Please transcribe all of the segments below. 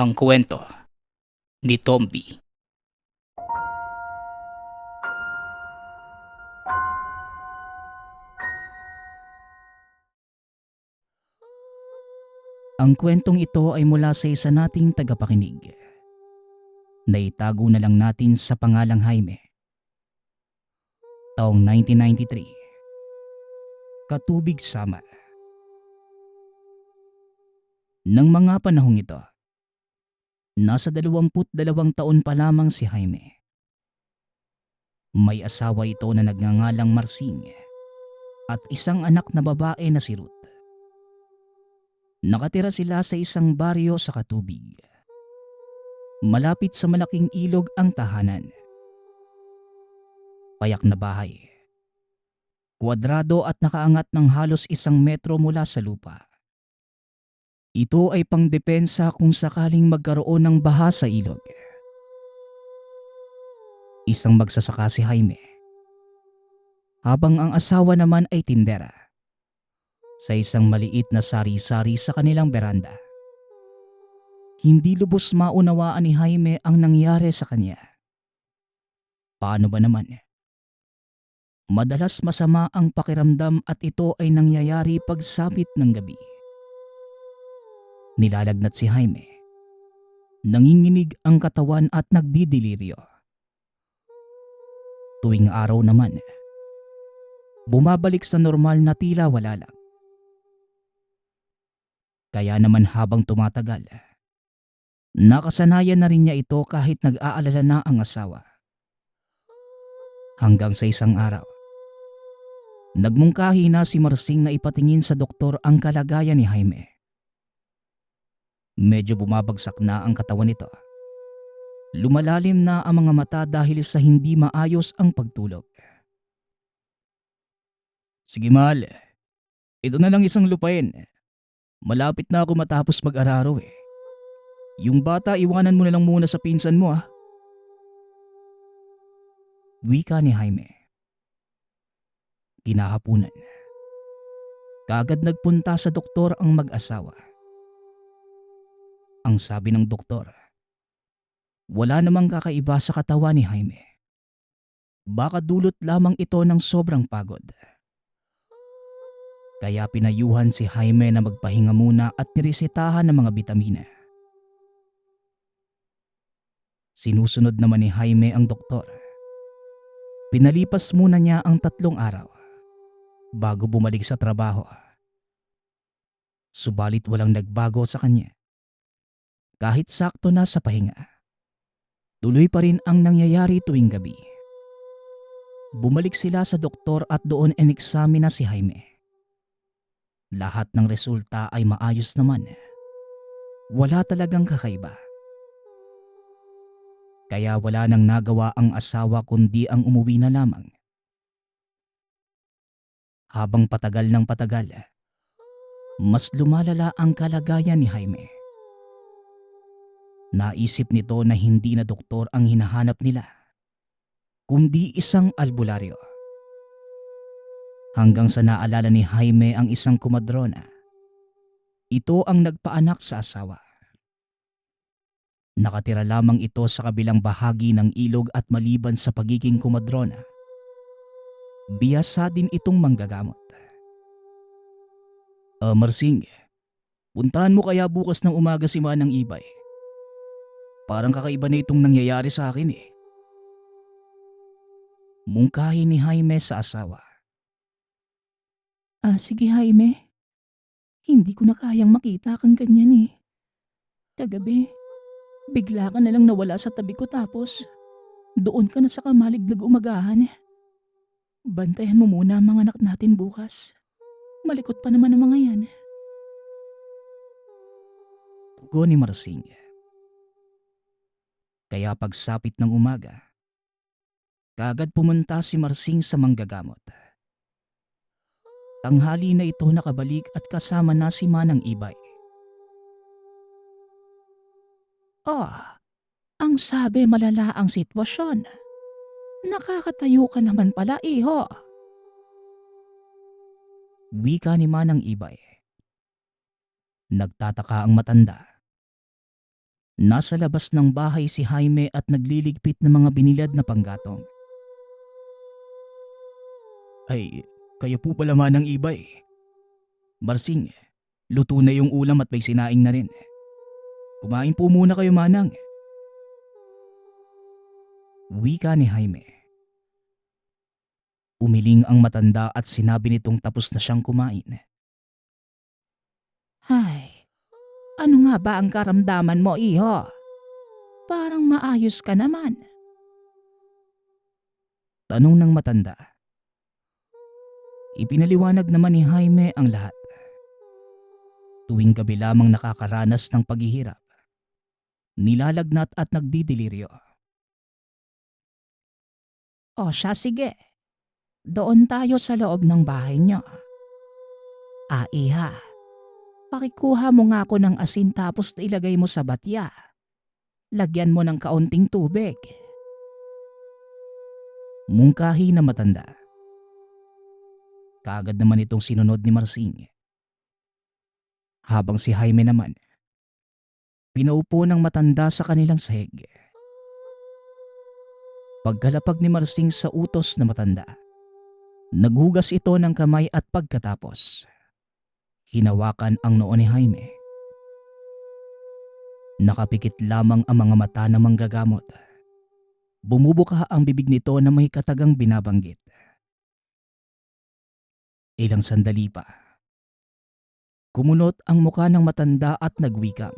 Ang kwento ni Tomby. Ang kwentong ito ay mula sa isa nating tagapakinig. Naitago na lang natin sa pangalang Jaime. Taong 1993. Katubig, Samar. Nang mga panahong ito, nasa 22 taon pa lamang si Jaime. May asawa ito na nagngangalang Marsing at isang anak na babae na si Ruth. Nakatira sila sa isang baryo sa Katubig. Malapit sa malaking ilog ang tahanan. Payak na bahay. Kwadrado at nakaangat ng halos 1 metro mula sa lupa. Ito ay pangdepensa kung sakaling magkaroon ng baha sa ilog. Isang magsasaka si Jaime, habang ang asawa naman ay tindera sa isang maliit na sari-sari sa kanilang beranda. Hindi lubos maunawaan ni Jaime ang nangyari sa kanya. Paano ba naman? Madalas masama ang pakiramdam at ito ay nangyayari pagsapit ng gabi. Nilalagnat si Jaime. Nanginginig ang katawan at nagdidiliryo. Tuwing araw naman, bumabalik sa normal na tila wala lang. Kaya naman habang tumatagal, nakasanayan na rin niya ito kahit nag-aalala na ang asawa. Hanggang sa isang araw, nagmungkahi na si Marsing na ipatingin sa doktor ang kalagayan ni Jaime. Medyo bumabagsak na ang katawan nito. Lumalalim na ang mga mata dahil sa hindi maayos ang pagtulog. Sige mahal, ito na lang isang lupain. Malapit na ako matapos mag-araro eh. Yung bata iwanan mo na lang muna sa pinsan mo ah. Wika ni Jaime. Kinahapunan. Kaagad nagpunta sa doktor ang mag-asawa. Ang sabi ng doktor, wala namang kakaiba sa katawan ni Jaime. Baka dulot lamang ito ng sobrang pagod. Kaya pinayuhan si Jaime na magpahinga muna at niresetahan ng mga bitamina. Sinusunod naman ni Jaime ang doktor. Pinalipas muna niya ang 3 araw bago bumalik sa trabaho. Subalit walang nagbago sa kanya. Kahit sakto na sa pahinga, tuloy pa rin ang nangyayari tuwing gabi. Bumalik sila sa doktor at doon in-examine na si Jaime. Lahat ng resulta ay maayos naman. Wala talagang kakaiba. Kaya wala nang nagawa ang asawa kundi ang umuwi na lamang. Habang patagal ng patagal, mas lumalala ang kalagayan ni Jaime. Naisip nito na hindi na doktor ang hinahanap nila, kundi isang albularyo. Hanggang sa naalala ni Jaime ang isang kumadrona. Ito ang nagpaanak sa asawa. Nakatira lamang ito sa kabilang bahagi ng ilog at maliban sa pagiging kumadrona, biyasa din itong manggagamot. Marsing, puntahan mo kaya bukas ng umaga si Manang Ibay. Parang kakaiba na itong nangyayari sa akin eh. Mungkahi ni Jaime sa asawa. Sige Jaime. Hindi ko na kayang makita kang ganyan eh. Kagabi, bigla ka na lang nawala sa tabi ko tapos doon ka na sa kamaliglag umagahan. Bantayan mo muna ang mga anak natin bukas. Malikot pa naman ang mga yan. Tugon ni Marsing. Kaya pagsapit ng umaga, kaagad pumunta si Marsing sa manggagamot. Tanghali na ito nakabalik at kasama na si Manang Ibay. Ang sabi malala ang sitwasyon. Nakakatayo ka naman pala iho. Wika ni Manang Ibay. Nagtataka ang matanda. Nasa labas ng bahay si Jaime at nagliligpit ng mga binilad na panggatong. Ay, kayo po pala manang ibay. Marsing, luto na yung ulam at may sinaing na rin. Kumain po muna kayo manang. Wika ni Jaime. Umiling ang matanda at sinabi nitong tapos na siyang kumain. Ay, ano nga ba ang karamdaman mo, iho? Parang maayos ka naman. Tanong ng matanda. Ipinaliwanag naman ni Jaime ang lahat. Tuwing gabi lamang nakakaranas ng paghihirap. Nilalagnat at nagdidiliryo. O siya, sige. Doon tayo sa loob ng bahay niyo. Iha, pakikuha mo nga ako ng asin tapos ilagay mo sa batya. Lagyan mo ng kaunting tubig. Mungkahi na matanda. Kaagad naman itong sinunod ni Marsing. Habang si Jaime naman, pinaupo ng matanda sa kanilang sahig. Pagkalapag ni Marsing sa utos na matanda, naghugas ito ng kamay at pagkatapos, hinawakan ang noo ni Jaime. Nakapikit lamang ang mga mata ng manggagamot. Bumubuka ang bibig nito na may katagang binabanggit. Ilang sandali pa. Kumunot ang muka ng matanda at nagwikang.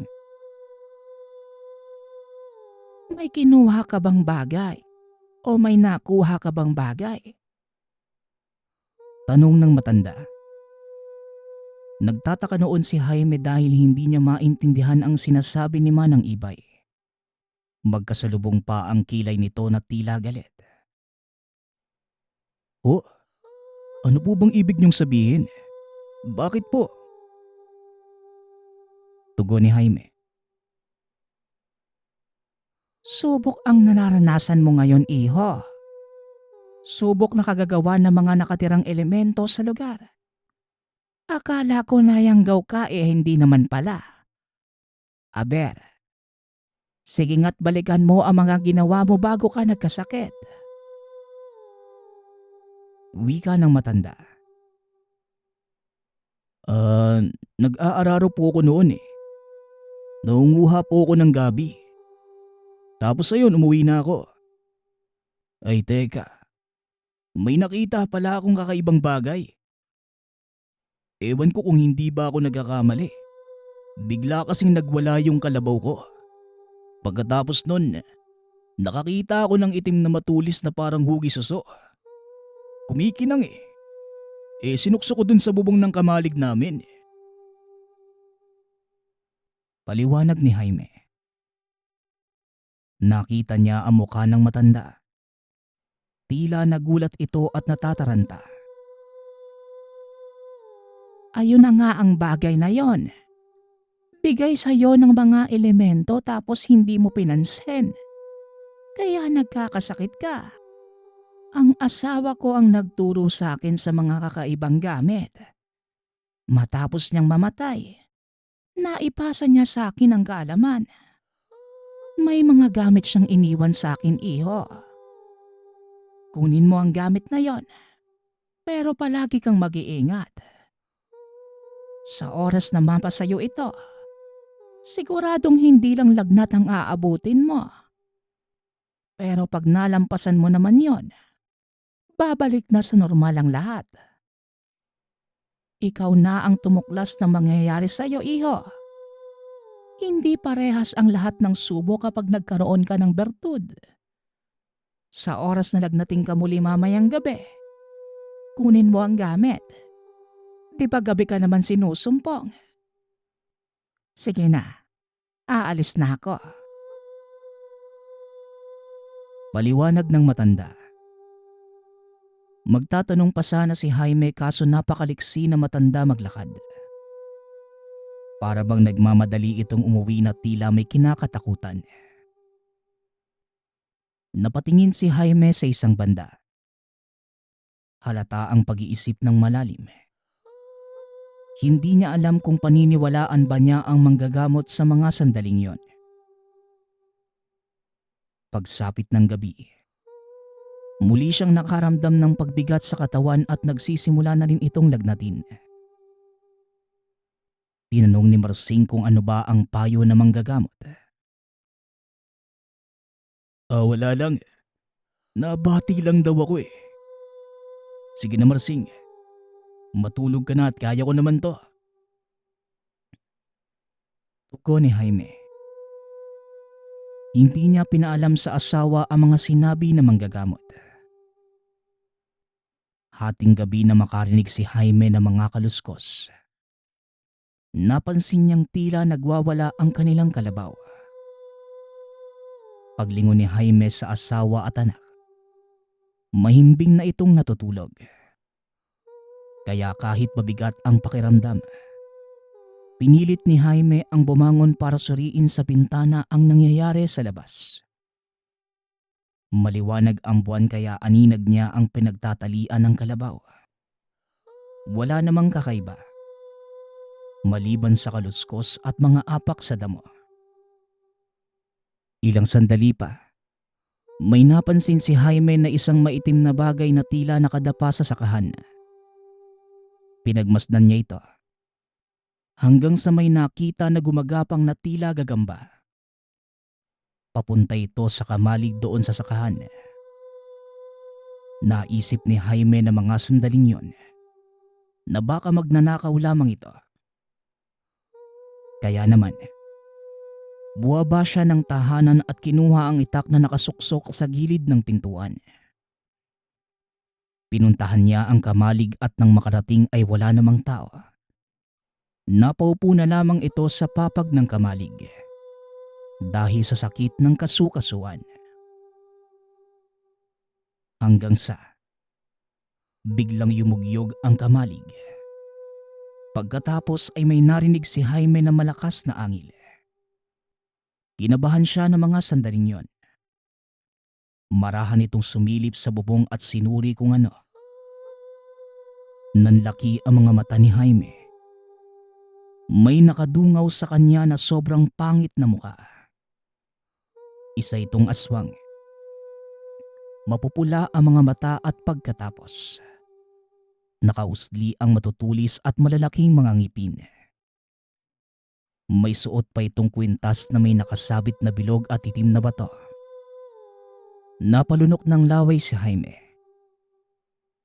May kinuha ka bang bagay? O may nakuha ka bang bagay? Tanong ng matanda. Nagtataka noon si Jaime dahil hindi niya maintindihan ang sinasabi ni Manang Ibay. Magkasalubong pa ang kilay nito na tila galit. Oh, ano po bang ibig niyong sabihin? Bakit po? Tugon ni Jaime. Subok ang nararanasan mo ngayon, iho. Subok na kagagawa ng mga nakatirang elemento sa lugar. Akala ko na yanggaw ka hindi naman pala. Aber, sige nga't balikan mo ang mga ginawa mo bago ka nagkasakit. Wika ng matanda. Nag-aararo po ako noon eh. Naunguha po ako ng gabi. Tapos ayun, umuwi na ako. Ay teka, may nakita pala akong kakaibang bagay. Ewan ko kung hindi ba ako nagkakamali. Bigla kasing nagwala yung kalabaw ko. Pagkatapos nun, nakakita ako ng itim na matulis na parang hugis-suso. Kumikinang eh. Sinukso ko dun sa bubong ng kamalig namin. Paliwanag ni Jaime. Nakita niya ang mukha ng matanda. Tila nagulat ito at natataranta. Ayun na nga ang bagay na yon. Bigay sa'yo ng mga elemento tapos hindi mo pinansin. Kaya nagkakasakit ka. Ang asawa ko ang nagturo sa akin sa mga kakaibang gamit. Matapos niyang mamatay, naipasa niya sa akin ang kaalaman. May mga gamit siyang iniwan sa akin, iho. Kunin mo ang gamit na yon, pero palagi kang mag-iingat. Sa oras na mapasayo ito, siguradong hindi lang lagnat ang aabutin mo. Pero pag nalampasan mo naman yon, babalik na sa normal ang lahat. Ikaw na ang tumuklas ng mangyayari sa iyo, iho. Hindi parehas ang lahat ng subo kapag nagkaroon ka ng bertud. Sa oras na lagnating ka muli mamayang gabi, kunin mo ang gamit. Di ba gabi ka naman sinusumpong? Sige na, aalis na ako. Paliwanag ng matanda. Magtatanong pa sana si Jaime kaso napakaliksi na matanda maglakad. Para bang nagmamadali itong umuwi na tila may kinakatakutan. Napatingin si Jaime sa isang banda. Halata ang pag-iisip ng malalim. Hindi niya alam kung paniniwalaan ba niya ang manggagamot sa mga sandaling yon. Pagsapit ng gabi, muli siyang nakaramdam ng pagbigat sa katawan at nagsisimula na rin itong lagnatin. Tinanong ni Marsing kung ano ba ang payo na manggagamot. Wala lang. Nabati lang daw ako eh. Sige na Marsing, matulog ka na at kaya ko naman to. Tuko ni Jaime. Hindi niya pinaalam sa asawa ang mga sinabi na manggagamot. Hating gabi na makarinig si Jaime ng mga kaluskos, napansin niyang tila nagwawala ang kanilang kalabaw. Paglingon ni Jaime sa asawa at anak, mahimbing na itong natutulog. Kaya kahit mabigat ang pakiramdam, pinilit ni Jaime ang bumangon para suriin sa bintana ang nangyayari sa labas. Maliwanag ang buwan kaya aninag niya ang pinagtatalian ng kalabaw. Wala namang kakaiba, maliban sa kaluskos at mga apak sa damo. Ilang sandali pa, may napansin si Jaime na isang maitim na bagay na tila nakadapa sa sakahan. Pinagmasdan niya ito, hanggang sa may nakita na gumagapang na tila gagamba. Papunta ito sa kamalig doon sa sakahan. Naisip ni Jaime na mga sandaling yon na baka magnanakaw lamang ito. Kaya naman, buwaba siya ng tahanan at kinuha ang itak na nakasuksok sa gilid ng pintuan. Pinuntahan niya ang kamalig at nang makarating ay wala namang tao. Napaupo na lamang ito sa papag ng kamalig dahil sa sakit ng kasukasuan. Hanggang sa biglang yumugyog ang kamalig. Pagkatapos ay may narinig si Jaime na malakas na angil. Kinabahan siya ng mga sandaling yon. Marahan itong sumilip sa bubong at sinuri kung ano. Nanlaki ang mga mata ni Jaime. May nakadungaw sa kanya na sobrang pangit na mukha. Isa itong aswang. Mapupula ang mga mata at pagkatapos, nakausli ang matutulis at malalaking mga ngipin. May suot pa itong kwintas na may nakasabit na bilog at itim na bato. Napalunok ng laway si Jaime.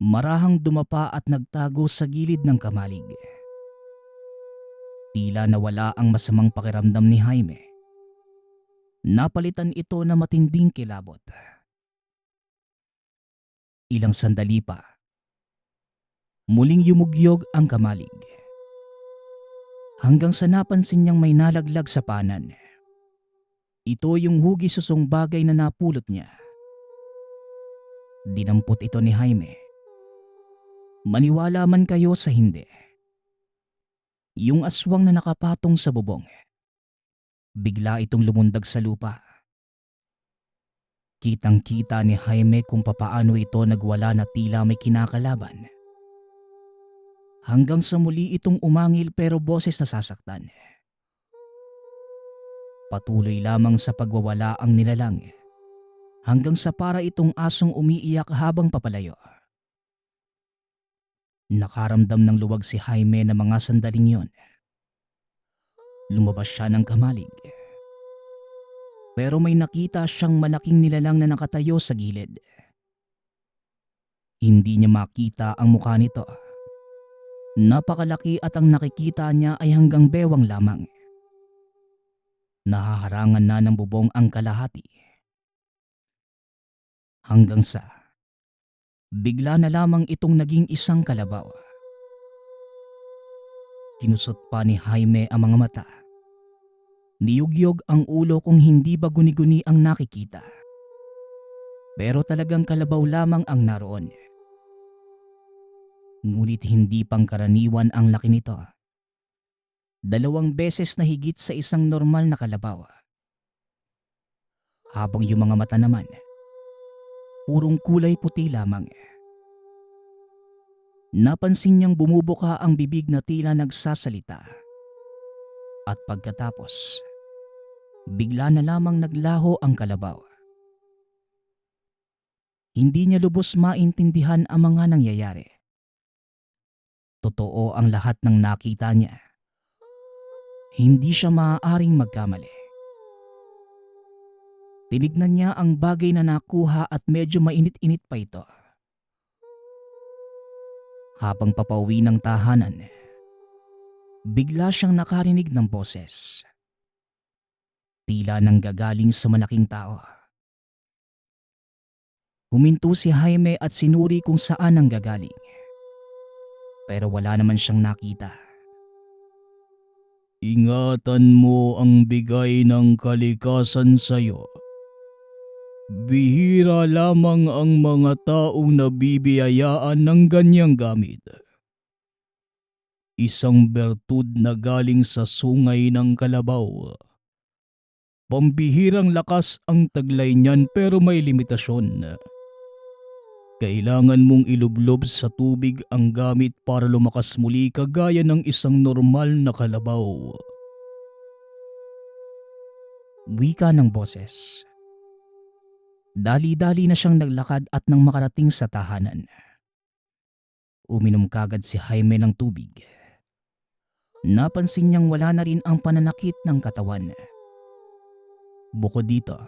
Marahang dumapa at nagtago sa gilid ng kamalig. Tila nawala ang masamang pakiramdam ni Jaime. Napalitan ito na matinding kilabot. Ilang sandali pa, muling yumugyog ang kamalig. Hanggang sa napansin niyang may nalaglag sa panan. Ito yung hugi-susong bagay na napulot niya. Dinampot ito ni Jaime. Maniwala man kayo sa hindi, yung aswang na nakapatong sa bubong, bigla itong lumundag sa lupa. Kitang-kita ni Jaime kung papaano ito nagwala na tila may kinakalaban. Hanggang sa muli itong umangil pero boses nasasaktan. Patuloy lamang sa pagwawala ang nilalang, hanggang sa para itong asong umiiyak habang papalayo. Nakaramdam ng luwag si Jaime na mga sandaling yon. Lumabas siya ng kamalig. Pero may nakita siyang malaking nilalang na nakatayo sa gilid. Hindi niya makita ang mukha nito. Napakalaki at ang nakikita niya ay hanggang bewang lamang. Nahaharangan na ng bubong ang kalahati. Hanggang sa bigla na lamang itong naging isang kalabaw. Kinusot pa ni Jaime ang mga mata. Niyugyog ang ulo kung hindi ba guni-guni ang nakikita. Pero talagang kalabaw lamang ang naroon. Ngunit hindi pangkaraniwan ang laki nito. 2 beses na higit sa isang normal na kalabaw. Habang yung mga mata naman, purong kulay puti lamang. Napansin niyang bumubuka ang bibig na tila nagsasalita. At pagkatapos, bigla na lamang naglaho ang kalabaw. Hindi niya lubos maintindihan ang mga nangyayari. Totoo ang lahat ng nakita niya. Hindi siya maaaring magkamali. Tinignan niya ang bagay na nakuha at medyo mainit-init pa ito. Habang papauwi ng tahanan, bigla siyang nakarinig ng boses. Tila nang gagaling sa malaking tao. Huminto si Jaime at sinuri kung saan ang gagaling. Pero wala naman siyang nakita. Ingatan mo ang bigay ng kalikasan sa'yo. Bihira lamang ang mga taong nabibiyayaan ng ganyang gamit. Isang bertud na galing sa sungay ng kalabaw. Pambihirang lakas ang taglay niyan pero may limitasyon. Kailangan mong ilublob sa tubig ang gamit para lumakas muli kagaya ng isang normal na kalabaw. Wika ng boses. Dali-dali na siyang naglakad at nang makarating sa tahanan. Uminom kagad si Jaime ng tubig. Napansin niyang wala na rin ang pananakit ng katawan. Bukod dito,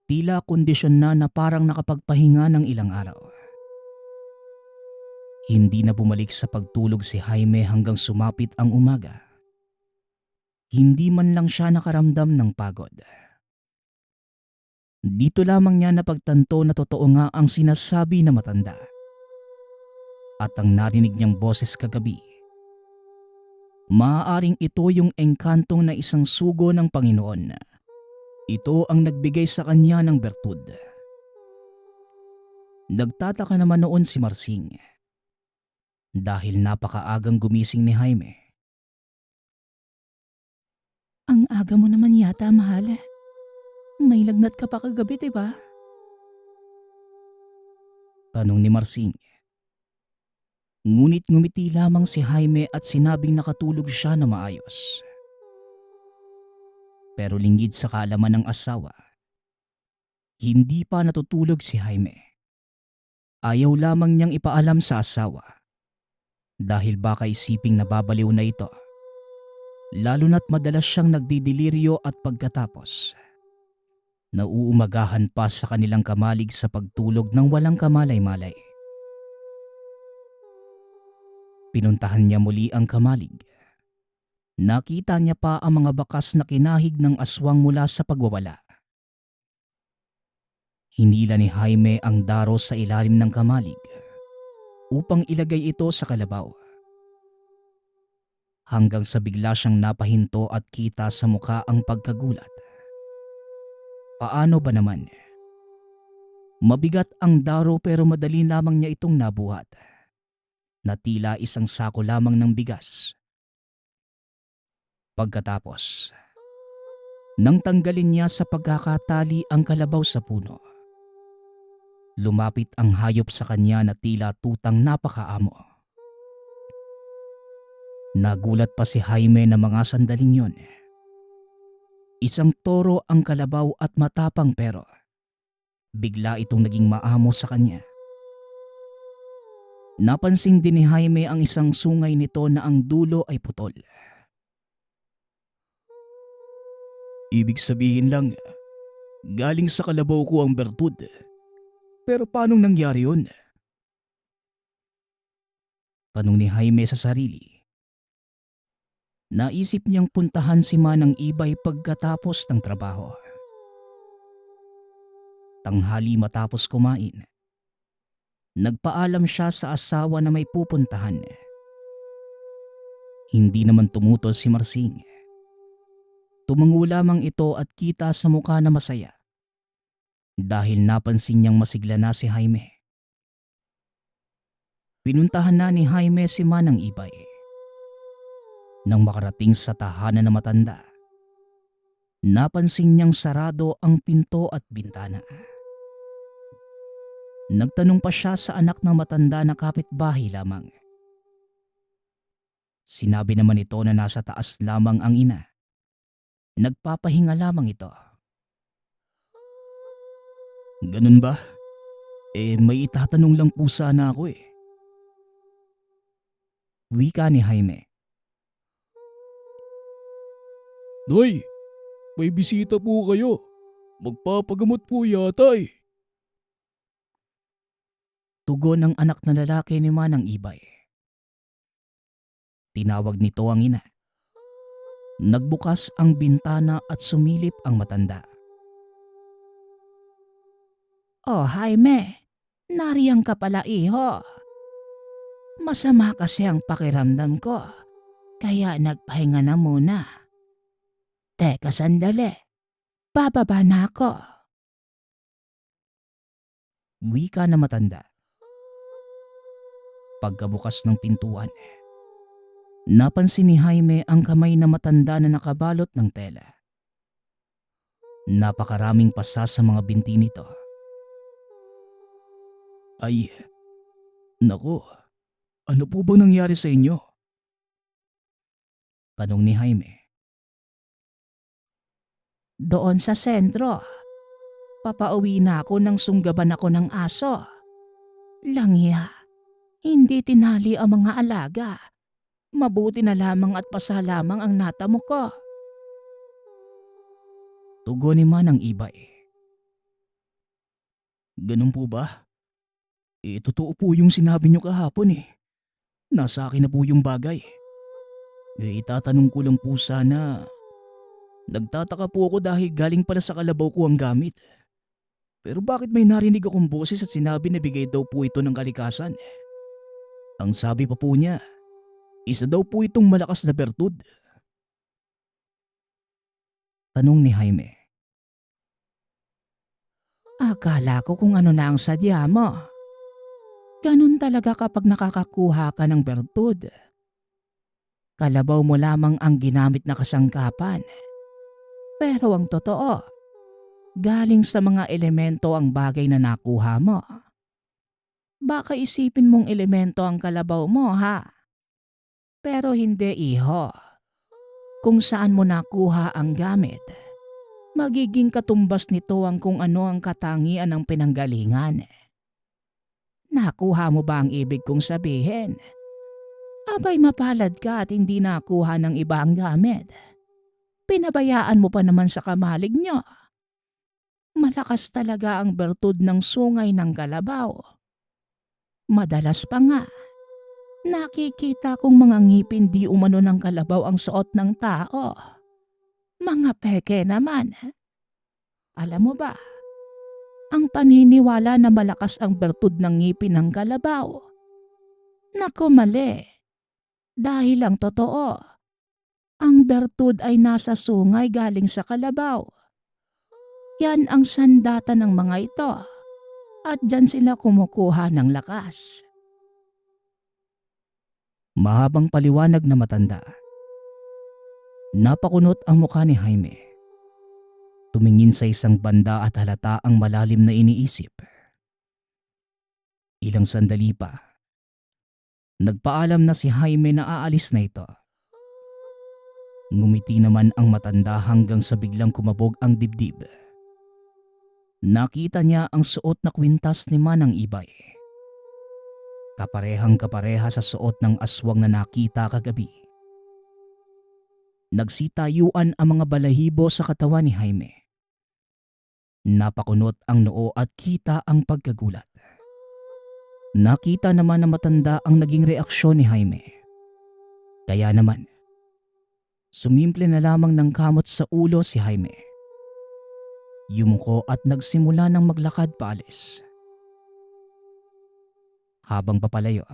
tila kondisyon na parang nakapagpahinga ng ilang araw. Hindi na bumalik sa pagtulog si Jaime hanggang sumapit ang umaga. Hindi man lang siya nakaramdam ng pagod. Dito lamang niya napagtanto na totoo nga ang sinasabi na matanda. At ang narinig niyang boses kagabi, maaaring ito yung engkantong na isang sugo ng Panginoon. Ito ang nagbigay sa kanya ng bertud. Nagtataka naman noon si Marsing dahil napakaagang gumising ni Jaime. Ang aga mo naman yata, mahal. May lagnat ka pa kagabi, diba? Tanong ni Marsing. Ngunit ngumiti lamang si Jaime at sinabing nakatulog siya na maayos. Pero lingid sa kaalaman ng asawa, hindi pa natutulog si Jaime. Ayaw lamang niyang ipaalam sa asawa dahil baka isiping nababaliw na ito. Lalo na't madalas siyang nagdidiliryo at pagkatapos nauumagahan pa sa kanilang kamalig sa pagtulog ng walang kamalay-malay. Pinuntahan niya muli ang kamalig. Nakita niya pa ang mga bakas na kinahig ng aswang mula sa pagwawala. Hinila ni Jaime ang daro sa ilalim ng kamalig upang ilagay ito sa kalabaw. Hanggang sa bigla siyang napahinto at kita sa mukha ang pagkagulat. Paano ba naman? Mabigat ang daro pero madali lamang niya itong nabuhat. Na tila isang sako lamang ng bigas. Pagkatapos, nang tanggalin niya sa pagkakatali ang kalabaw sa puno, lumapit ang hayop sa kanya na tila tutang napakaamo. Nagulat pa si Jaime na mga sandaling yon. Isang toro ang kalabaw at matapang pero bigla itong naging maamo sa kanya. Napansin din ni Jaime ang isang sungay nito na ang dulo ay putol. Ibig sabihin lang, galing sa kalabaw ko ang bertud. Pero paanong nangyari yun? Tanong ni Jaime sa sarili. Naisip niyang puntahan si Manang Ibay pagkatapos ng trabaho. Tanghali matapos kumain, nagpaalam siya sa asawa na may pupuntahan. Hindi naman tumutol si Marsing. Tumango lamang ito at kita sa mukha na masaya dahil napansin niyang masigla na si Jaime. Pinuntahan na ni Jaime si Manang Ibay. Nang makarating sa tahanan na matanda, napansin niyang sarado ang pinto at bintana. Nagtanong pa siya sa anak ng matanda na kapitbahay lamang. Sinabi naman ito na nasa taas lamang ang ina. Nagpapahinga lamang ito. Ganun ba? May itatanong lang po sana ako eh. Wika ni Jaime. Nay, may bisita po kayo. Magpapagamot po yata eh. Tugon ng anak na lalaki ni Manang Ibay. Tinawag nito ang ina. Nagbukas ang bintana at sumilip ang matanda. Oh, Jaime, nariyang ka pala iho. Masama kasi ang pakiramdam ko, kaya nagpahinga na muna. Teka sandali, bababa na ako. Wika na matanda. Pagkabukas ng pintuan, napansin ni Jaime ang kamay na matanda na nakabalot ng tela. Napakaraming pasa sa mga binti nito. Ay, naku, ano po bang nangyari sa inyo? Tanong ni Jaime. Doon sa sentro, papauwi na ako nang sunggaban ako ng aso. Langya, hindi tinali ang mga alaga. Mabuti na lamang at pasa lamang ang natamo ko. Tugon ni Manang Ibay. Ganun po ba? Totoo po yung sinabi niyo kahapon eh. Nasa akin na po yung bagay. Itatanong ko lang po sana. Nagtataka po ako dahil galing pala sa kalabaw ko ang gamit. Pero bakit may narinig akong boses at sinabi na bigay daw po ito ng kalikasan? Ang sabi pa po niya, isa daw po itong malakas na bertud. Tanong ni Jaime. Akala ko kung ano na ang sadya mo. Ganun talaga kapag nakakakuha ka ng bertud. Kalabaw mo lamang ang ginamit na kasangkapan. Pero ang totoo, galing sa mga elemento ang bagay na nakuha mo. Baka isipin mong elemento ang kalabaw mo ha? Pero hindi iho. Kung saan mo nakuha ang gamit, magiging katumbas nito ang kung ano ang katangian ng pinanggalingan. Nakuha mo ba ang ibig kong sabihin? Abay mapalad ka at hindi nakuha ng iba ang gamit. Pinabayaan mo pa naman sa kamalig nyo. Malakas talaga ang bertud ng sungay ng kalabaw. Madalas pa nga, nakikita kong mga ngipin di umano ng kalabaw ang suot ng tao. Mga peke naman. Alam mo ba, ang paniniwala na malakas ang bertud ng ngipin ng kalabaw. Naku mali. Dahil ang totoo, ang bertud ay nasa sungay galing sa kalabaw. Yan ang sandata ng mga ito at dyan sila kumukuha ng lakas. Mahabang paliwanag na matanda. Napakunot ang mukha ni Jaime. Tumingin sa isang banda at halata ang malalim na iniisip. Ilang sandali pa, nagpaalam na si Jaime na aalis na ito. Ngumiti naman ang matanda hanggang sa biglang kumabog ang dibdib. Nakita niya ang suot na kwintas ni Manang Ibay. Kaparehang kapareha sa suot ng aswang na nakita kagabi. Nagsitayuan ang mga balahibo sa katawan ni Jaime. Napakunot ang noo at kita ang pagkagulat. Nakita naman na matanda ang naging reaksyon ni Jaime. Kaya naman, sumimple na lamang ng kamot sa ulo si Jaime. Yumuko at nagsimula ng maglakad paalis. Habang papalayo,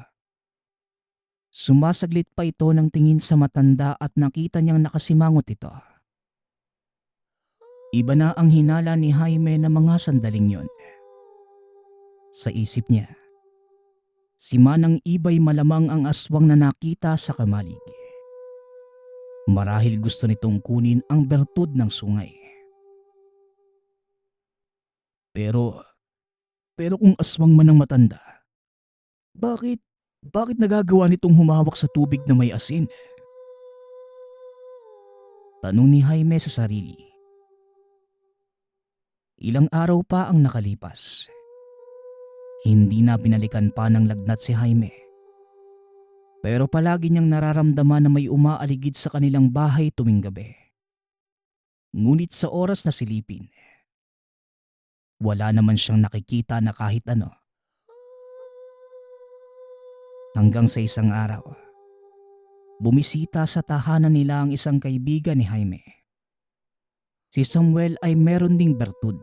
sumasaglit pa ito ng tingin sa matanda at nakita niyang nakasimangot ito. Iba na ang hinala ni Jaime na mga sandaling yon. Sa isip niya, si Manang Ibay malamang ang aswang na nakita sa kamalig. Marahil gusto nitong kunin ang bertud ng sungay. Pero kung aswang man ang matanda, bakit nagagawa nitong humawak sa tubig na may asin? Tanong ni Jaime sa sarili. Ilang araw pa ang nakalipas. Hindi na binalikan pa ng lagnat si Jaime. Pero palagi niyang nararamdaman na may umaaligid sa kanilang bahay tuwing gabi. Ngunit sa oras na silipin, wala naman siyang nakikita na kahit ano. Hanggang sa isang araw, bumisita sa tahanan nila ang isang kaibigan ni Jaime. Si Samuel ay meron ding bertud.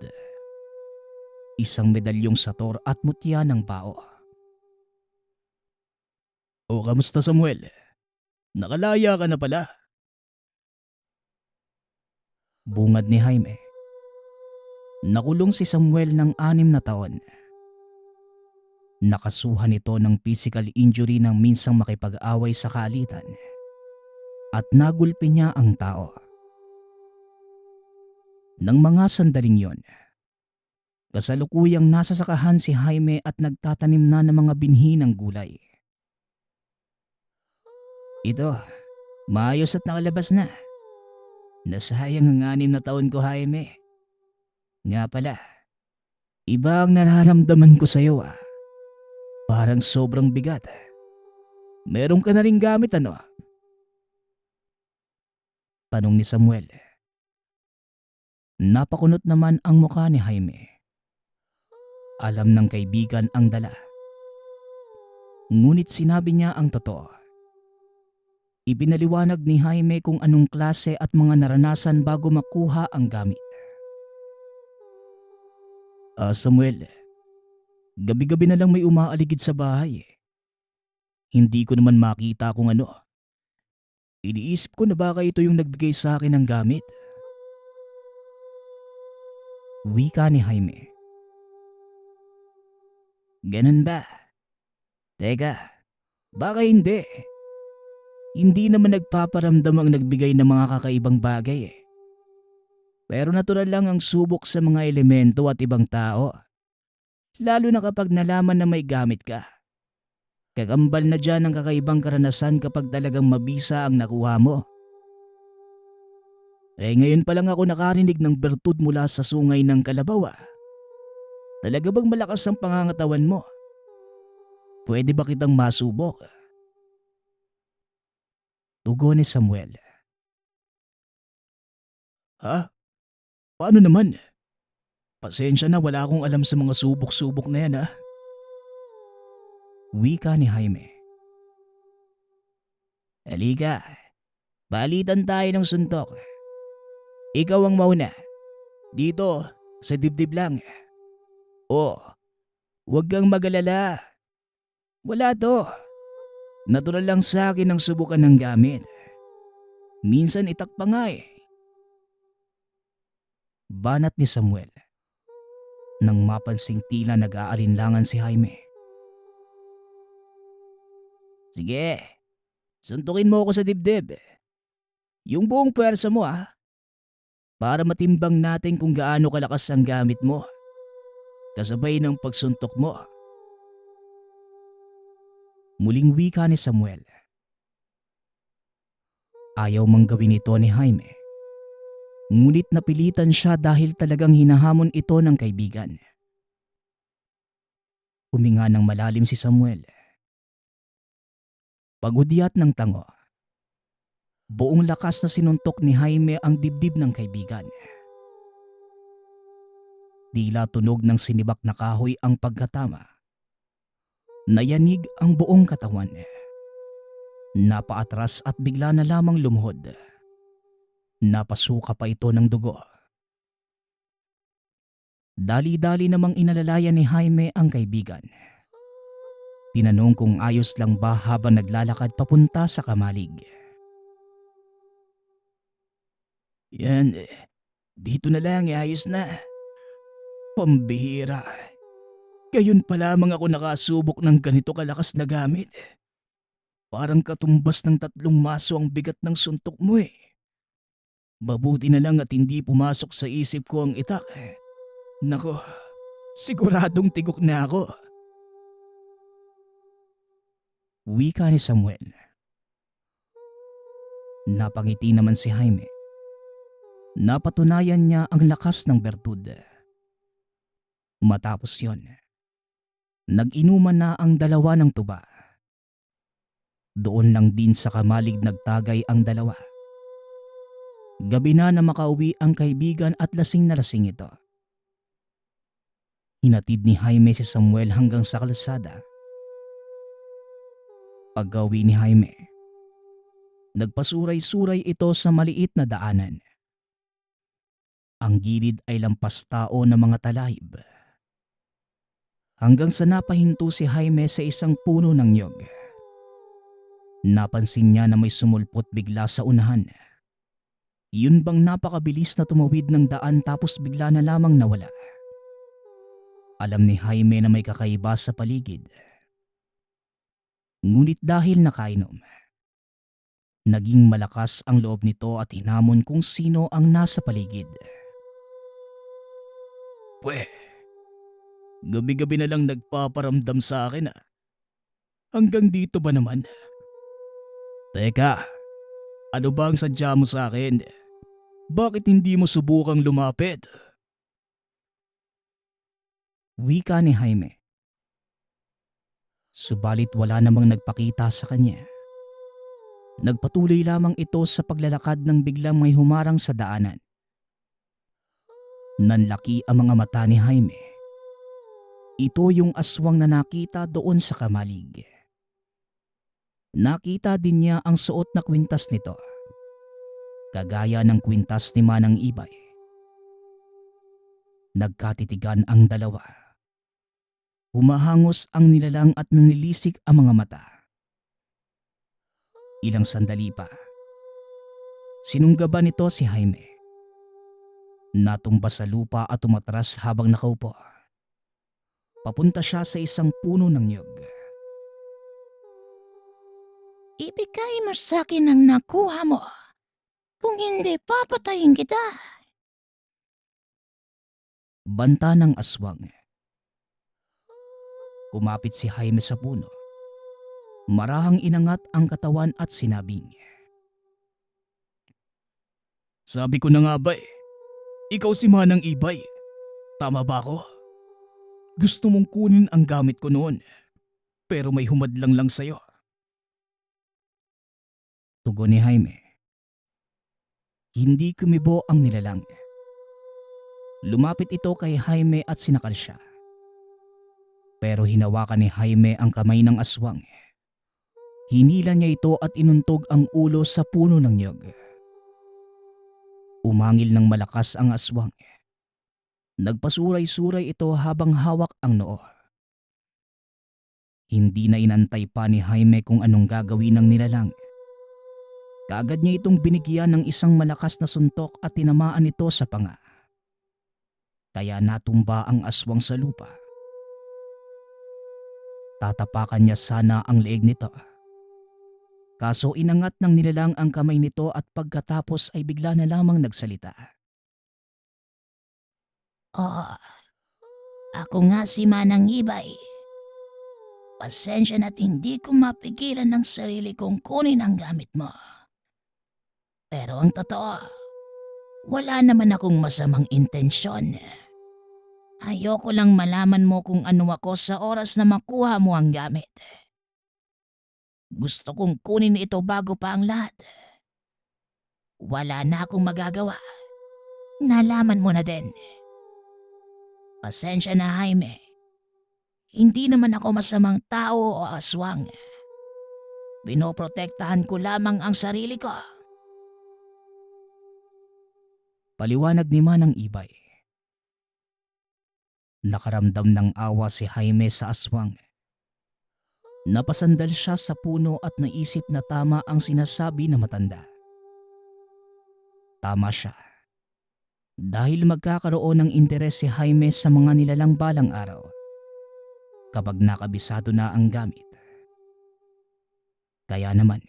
Isang medalyong sator at mutya ng bao. O kamusta Samuel? Nakalaya ka na pala. Bungad ni Jaime. Nakulong si Samuel ng 6 na taon. Nakasuhan ito ng physical injury nang minsang makipag-away sa kaalitan at nagulpi niya ang tao. Nang mga sandaling yon, kasalukuyang nasa sakahan si Jaime at nagtatanim na ng mga binhi ng gulay. Ito, maayos at nakalabas na. Nasayang ang 6 na taon ko, Jaime. Nga pala, iba ang nararamdaman ko sa'yo ah. Parang sobrang bigat. Meron ka na ring gamit ano? Tanong ni Samuel. Napakunot naman ang mukha ni Jaime. Alam ng kaibigan ang dala. Ngunit sinabi niya ang totoo. Ipinaliwanag ni Jaime kung anong klase at mga naranasan bago makuha ang gamit. Samuel, gabi-gabi na lang may umaaligid sa bahay. Hindi ko naman makita kung ano. Iniisip ko na baka ito yung nagbigay sa akin ng gamit. Wika ni Jaime. Ganun ba? Teka, baka hindi. Hindi naman nagpaparamdam ang nagbigay ng mga kakaibang bagay eh. Pero natural lang ang subok sa mga elemento at ibang tao. Lalo na kapag nalaman na may gamit ka. Kakambal na dyan ang kakaibang karanasan kapag talagang mabisa ang nakuha mo. Ngayon pa lang ako nakarinig ng bertud mula sa sungay ng kalabaw ah. Talaga bang malakas ang pangangatawan mo? Pwede ba kitang masubok? Tugon ni Samuel. Ha? Paano naman? Pasensya na, wala akong alam sa mga subok-subok na yan ha. Wika ni Jaime. Halika, balitan tayo ng suntok. Ikaw ang mauna. Dito, sa dibdib lang. Huwag kang mag-alala. Wala to. Natural lang sa akin ang subukan ng gamit. Minsan itak pa nga eh. Banat ni Samuel. Nang mapansing tila nag-aalinlangan si Jaime. Sige, suntukin mo ako sa dibdib. Yung buong pwersa mo ah. Para matimbang natin kung gaano kalakas ang gamit mo. Kasabay ng pagsuntok mo. Muling wika ni Samuel. Ayaw mang gawin ito ni Jaime. Ngunit napilitan siya dahil talagang hinahamon ito ng kaibigan. Huminga ng malalim si Samuel. Pagudyat ng tango. Buong lakas na sinuntok ni Jaime ang dibdib ng kaibigan. Tila tunog ng sinibak na kahoy ang pagkatama. Nayanig ang buong katawan. Napaatras at bigla na lamang lumuhod. Napasuka pa ito ng dugo. Dali-dali namang inalalayan ni Jaime ang kaibigan. Tinanong kung ayos lang ba habang naglalakad papunta sa kamalig. Yan, dito na lang ayos na. Pambihira. Gayon pa lamang ako nakasubok ng ganito kalakas na gamit. Parang katumbas ng 3 maso ang bigat ng suntok mo eh. Mabuti na lang at hindi pumasok sa isip ko ang itak. Nako, siguradong tigok na ako. Wika ni Samuel. Napangiti naman si Jaime. Napatunayan niya ang lakas ng bertud. Matapos yon, Nag-inuman na ang dalawa ng tuba. Doon lang din sa kamalig nagtagay ang dalawa. Gabi na makauwi ang kaibigan at lasing na lasing ito. Hinatid ni Jaime si Samuel hanggang sa kalsada. Pag-uwi ni Jaime, nagpasuray-suray ito sa maliit na daanan. Ang gilid ay lampas tao ng mga talahib. Hanggang sa napahinto si Jaime sa isang puno ng niyog. Napansin niya na may sumulpot bigla sa unahan. Yun bang napakabilis na tumawid ng daan tapos bigla na lamang nawala. Alam ni Jaime na may kakaiba sa paligid. Ngunit dahil nakainom, naging malakas ang loob nito at hinamon kung sino ang nasa paligid. Pwe, gabi-gabi na lang nagpaparamdam sa akin ah. Hanggang dito ba naman? Teka, ano ba ang sadya mo sa akin? Bakit hindi mo subukang lumapit? Wika ni Jaime. Subalit wala namang nagpakita sa kanya. Nagpatuloy lamang ito sa paglalakad nang biglang may humarang sa daanan. Nanlaki ang mga mata ni Jaime. Ito yung aswang na nakita doon sa kamalig. Nakita din niya ang suot na kwintas nito. Kagaya ng kwintas ni Manang Ibay. Nagkatitigan ang dalawa. Humahangos ang nilalang at nanilisik ang mga mata. Ilang sandali pa, sinunggaban nito si Jaime. Natumba sa lupa at umatras habang nakaupo. Papunta siya sa isang puno ng niyog. Ibigay mo sa akin ang nakuha mo. Kung hindi, papatayin kita. Banta ng aswang. Kumapit si Jaime sa puno. Marahang inangat ang katawan at sinabing, Sabi ko na nga ba ikaw si Manang Ibay. Tama ba ako? Gusto mong kunin ang gamit ko noon, pero may humadlang lang sa'yo. tugon ni Jaime. Hindi kumibo ang nilalang. Lumapit ito kay Jaime at sinakal siya. Pero hinawakan ni Jaime ang kamay ng aswang. Hinila niya ito at inuntog ang ulo sa puno ng niyog. Umangil ng malakas ang aswang. Nagpasuray-suray ito habang hawak ang noo. Hindi na inantay pa ni Jaime kung anong gagawin ng nilalang. Kaagad niya itong binigyan ng isang malakas na suntok at tinamaan ito sa panga. Kaya natumba ang aswang sa lupa. Tatapakan niya sana ang leeg nito. Kaso inangat ng nilalang ang kamay nito at pagkatapos ay bigla na lamang nagsalita. Ako nga si Manang Ibay. Pasensya na't hindi ko mapigilan ng sarili kong kunin ang gamit mo. Pero ang totoo, wala naman akong masamang intensyon. Ayoko lang malaman mo kung ano ako sa oras na makuha mo ang gamit. Gusto kong kunin ito bago pa ang lahat. Wala na akong magagawa. Nalaman mo na din. Pasensya na, Jaime. Hindi naman ako masamang tao o aswang. Pinoprotektahan ko lamang ang sarili ko. Paliwanag ni Manang Ibay. Nakaramdam ng awa si Jaime sa aswang. Napasandal siya sa puno at naisip na tama ang sinasabi na matanda. Tama siya. Dahil magkakaroon ng interes si Jaime sa mga nilalang balang araw kapag nakabisado na ang gamit. Kaya naman,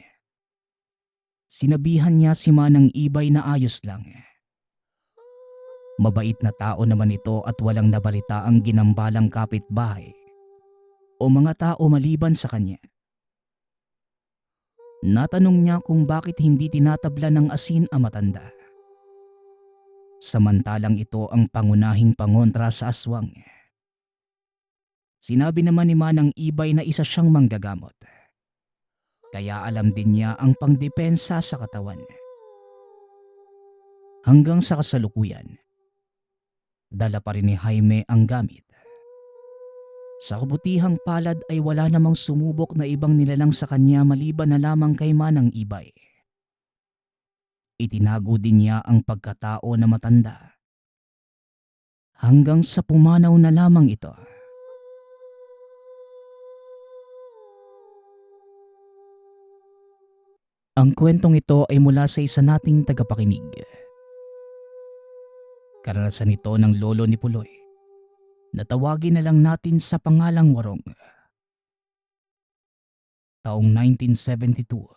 sinabihan niya si Manang Ibay na ayos lang. Mabait na tao naman ito at walang nabalita ang ginambalang kapitbahay o mga tao maliban sa kanya. Natanong niya kung bakit hindi tinatabla ng asin ang matanda. Samantalang ito ang pangunahing pangontra sa aswang. Sinabi naman ni Manang Ibay na isa siyang manggagamot. Kaya alam din niya ang pangdepensa sa katawan. Hanggang sa kasalukuyan, dala pa rin ni Jaime ang gamit. Sa kabutihang palad ay wala namang sumubok na ibang nilalang sa kanya maliban na lamang kay Manang Ibay. Itinago din niya ang pagkatao na matanda. Hanggang sa pumanaw na lamang ito. Ang kwentong ito ay mula sa isa nating tagapakinig. Karanasan ito ng lolo ni Puloy. Natawagin na lang natin sa pangalang Warong. Taong 1972.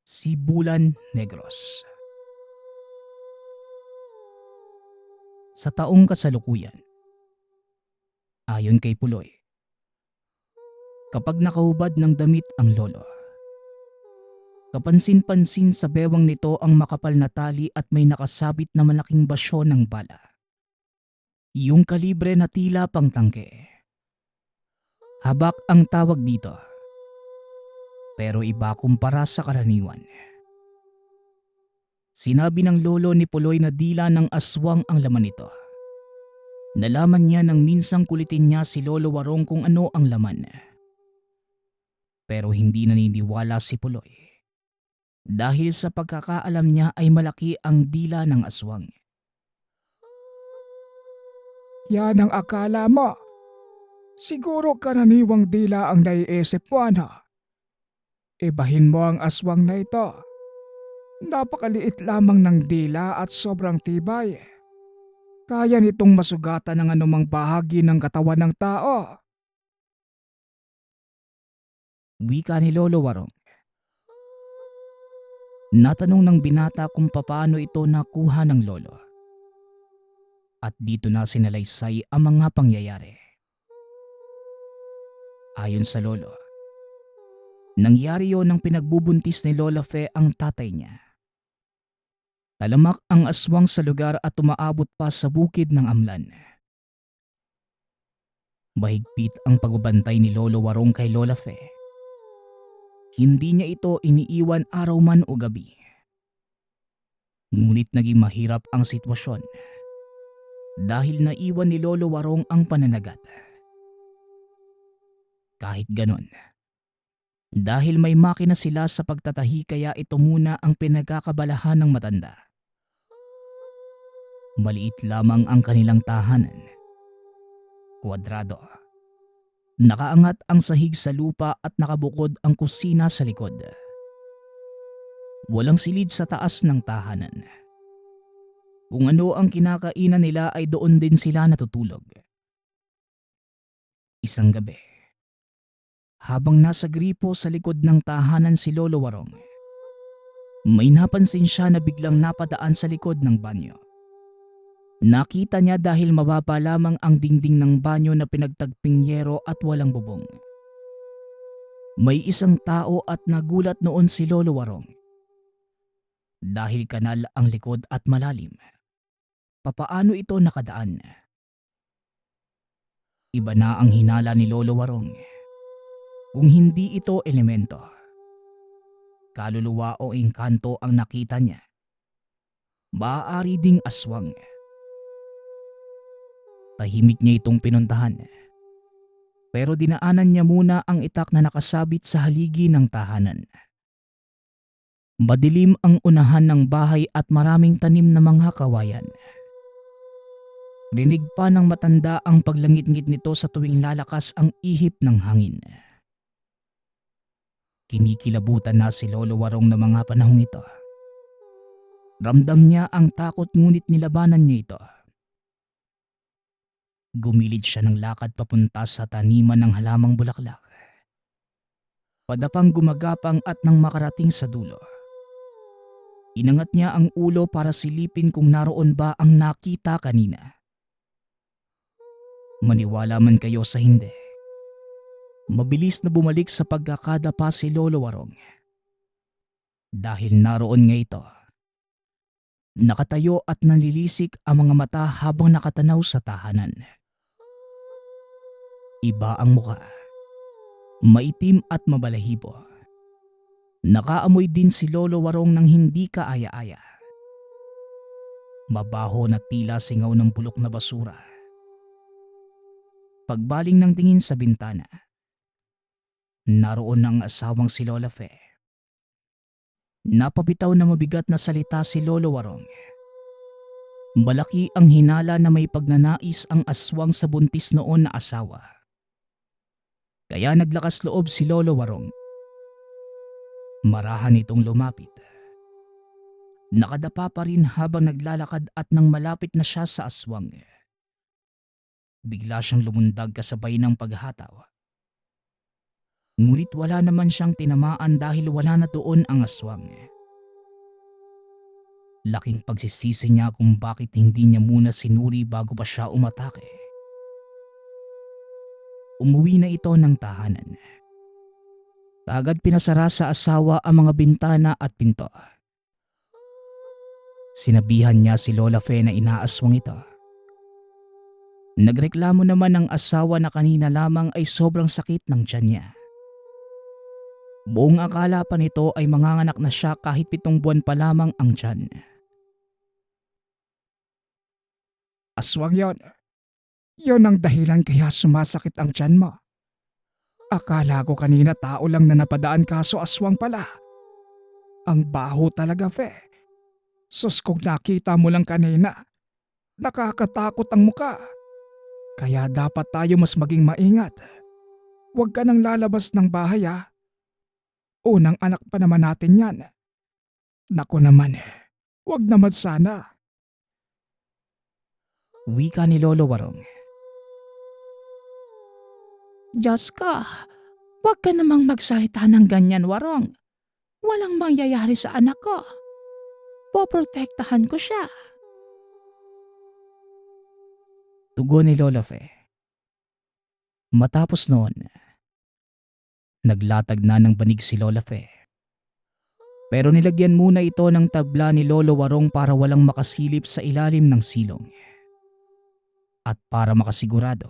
Si Bulan Negros. Sa taong kasalukuyan, ayon kay Puloy, kapag nakahubad ng damit ang lolo, kapansin-pansin sa bewang nito ang makapal na tali at may nakasabit na malaking basyo ng bala. Yung kalibre na tila pang tangke. Habak ang tawag dito. Pero iba kumpara sa karaniwan. Sinabi ng lolo ni Puloy na dila ng aswang ang laman nito. Nalaman niya nang minsang kulitin niya si Lolo Warong kung ano ang laman. Pero hindi naniniwala si Puloy. Dahil sa pagkakaalam niya ay malaki ang dila ng aswang. Yan ang akala mo. Siguro karaniwang dila ang naiisip mo, ano? Ibahin mo ang aswang na ito. Napakaliit lamang ng dila at sobrang tibay. Kaya nitong masugatan ng anumang bahagi ng katawan ng tao. Wika ni Lolo Warong. Natanong ng binata kung papaano ito nakuha ng lolo. At dito na sinalaysay ang mga pangyayari. Ayon sa lolo, nangyari yon nang pinagbubuntis ni Lola Fe ang tatay niya. Talamak ang aswang sa lugar at umaabot pa sa bukid ng Amlan. Mahigpit ang pagbabantay ni Lolo Warong kay Lola Fe. Hindi niya ito iniiwan araw man o gabi. Ngunit naging mahirap ang sitwasyon dahil naiwan ni Lolo Warong ang pananagat. Kahit ganon, dahil may makina sila sa pagtatahi kaya ito muna ang pinagkakabalahan ng matanda. Maliit lamang ang kanilang tahanan. Kwadrado. Nakaangat ang sahig sa lupa at nakabukod ang kusina sa likod. Walang silid sa taas ng tahanan. Kung ano ang kinakainan nila ay doon din sila natutulog. Isang gabi, habang nasa gripo sa likod ng tahanan si Lolo Warong, may napansin siya na biglang napadaan sa likod ng banyo. Nakita niya dahil mababa lamang ang dingding ng banyo na pinagtagping yero at walang bubong. May isang tao at nagulat noon si Lolo Warong. Dahil kanal ang likod at malalim, papaano ito nakadaan? Iba na ang hinala ni Lolo Warong. Kung hindi ito elemento, kaluluwa o engkanto ang nakita niya, maaari ding aswang. Tahimik niya itong pinuntahan. Pero dinaanan niya muna ang itak na nakasabit sa haligi ng tahanan. Madilim ang unahan ng bahay at maraming tanim na mga kawayan. Rinig pa ng matanda ang paglangit-ngit nito sa tuwing lalakas ang ihip ng hangin. Kinikilabutan na si Lolo Warong na mga panahong ito. Ramdam niya ang takot ngunit nilabanan niya ito. Gumilid siya ng lakad papunta sa taniman ng halamang bulaklak. Padapang gumagapang at nang makarating sa dulo, inangat niya ang ulo para silipin kung naroon ba ang nakita kanina. Maniwala man kayo sa hindi, mabilis na bumalik sa pagkakadapa si Lolo Warong. Dahil naroon nga ito, nakatayo at nanlilisik ang mga mata habang nakatanaw sa tahanan. Iba ang muka. Maitim at mabalahibo. Nakaamoy din si Lolo Warong ng hindi kaaya-aya. Mabaho na tila singaw ng bulok na basura. Pagbaling ng tingin sa bintana, naroon ang asawang si Lola Fe. Napabitaw na mabigat na salita si Lolo Warong. Malaki ang hinala na may pagnanais ang aswang sa buntis noon na asawa. Kaya naglakas loob si Lolo Warong. Marahan itong lumapit. Nakadapa pa rin habang naglalakad at nang malapit na siya sa aswang. Bigla siyang lumundag kasabay ng paghataw. Ngunit wala naman siyang tinamaan dahil wala na doon ang aswang. Laking pagsisisi niya kung bakit hindi niya muna sinuri bago pa siya umatake. Umuwi na ito ng tahanan. Kaagad pinasara sa asawa ang mga bintana at pinto. Sinabihan niya si Lola Fe na inaaswang ito. Nagreklamo naman ang asawa na kanina lamang ay sobrang sakit ng tiyan niya. Buong akala pa nito ay manganganak na siya kahit 7 buwan pa lamang ang tiyan. Aswang yon. Yon ang dahilan kaya sumasakit ang tiyan mo. Akala ko kanina tao lang na napadaan kaso aswang pala. Ang baho talaga, Fe. Sus, kung nakita mo lang kanina, nakakatakot ang muka. Kaya dapat tayo mas maging maingat. Huwag ka nang lalabas ng bahay, ha. Unang anak pa naman natin yan. Naku naman, huwag naman sana. Wika ni Lolo Warong. Diyos ka, huwag ka namang magsalita ng ganyan, Warong. Walang mangyayari sa anak ko. Poprotektahan ko siya. Tugon ni Lola Fe. Matapos noon, naglatag na ng banig si Lola Fe. Pero nilagyan muna ito ng tabla ni Lolo Warong para walang makasilip sa ilalim ng silong. At para makasigurado,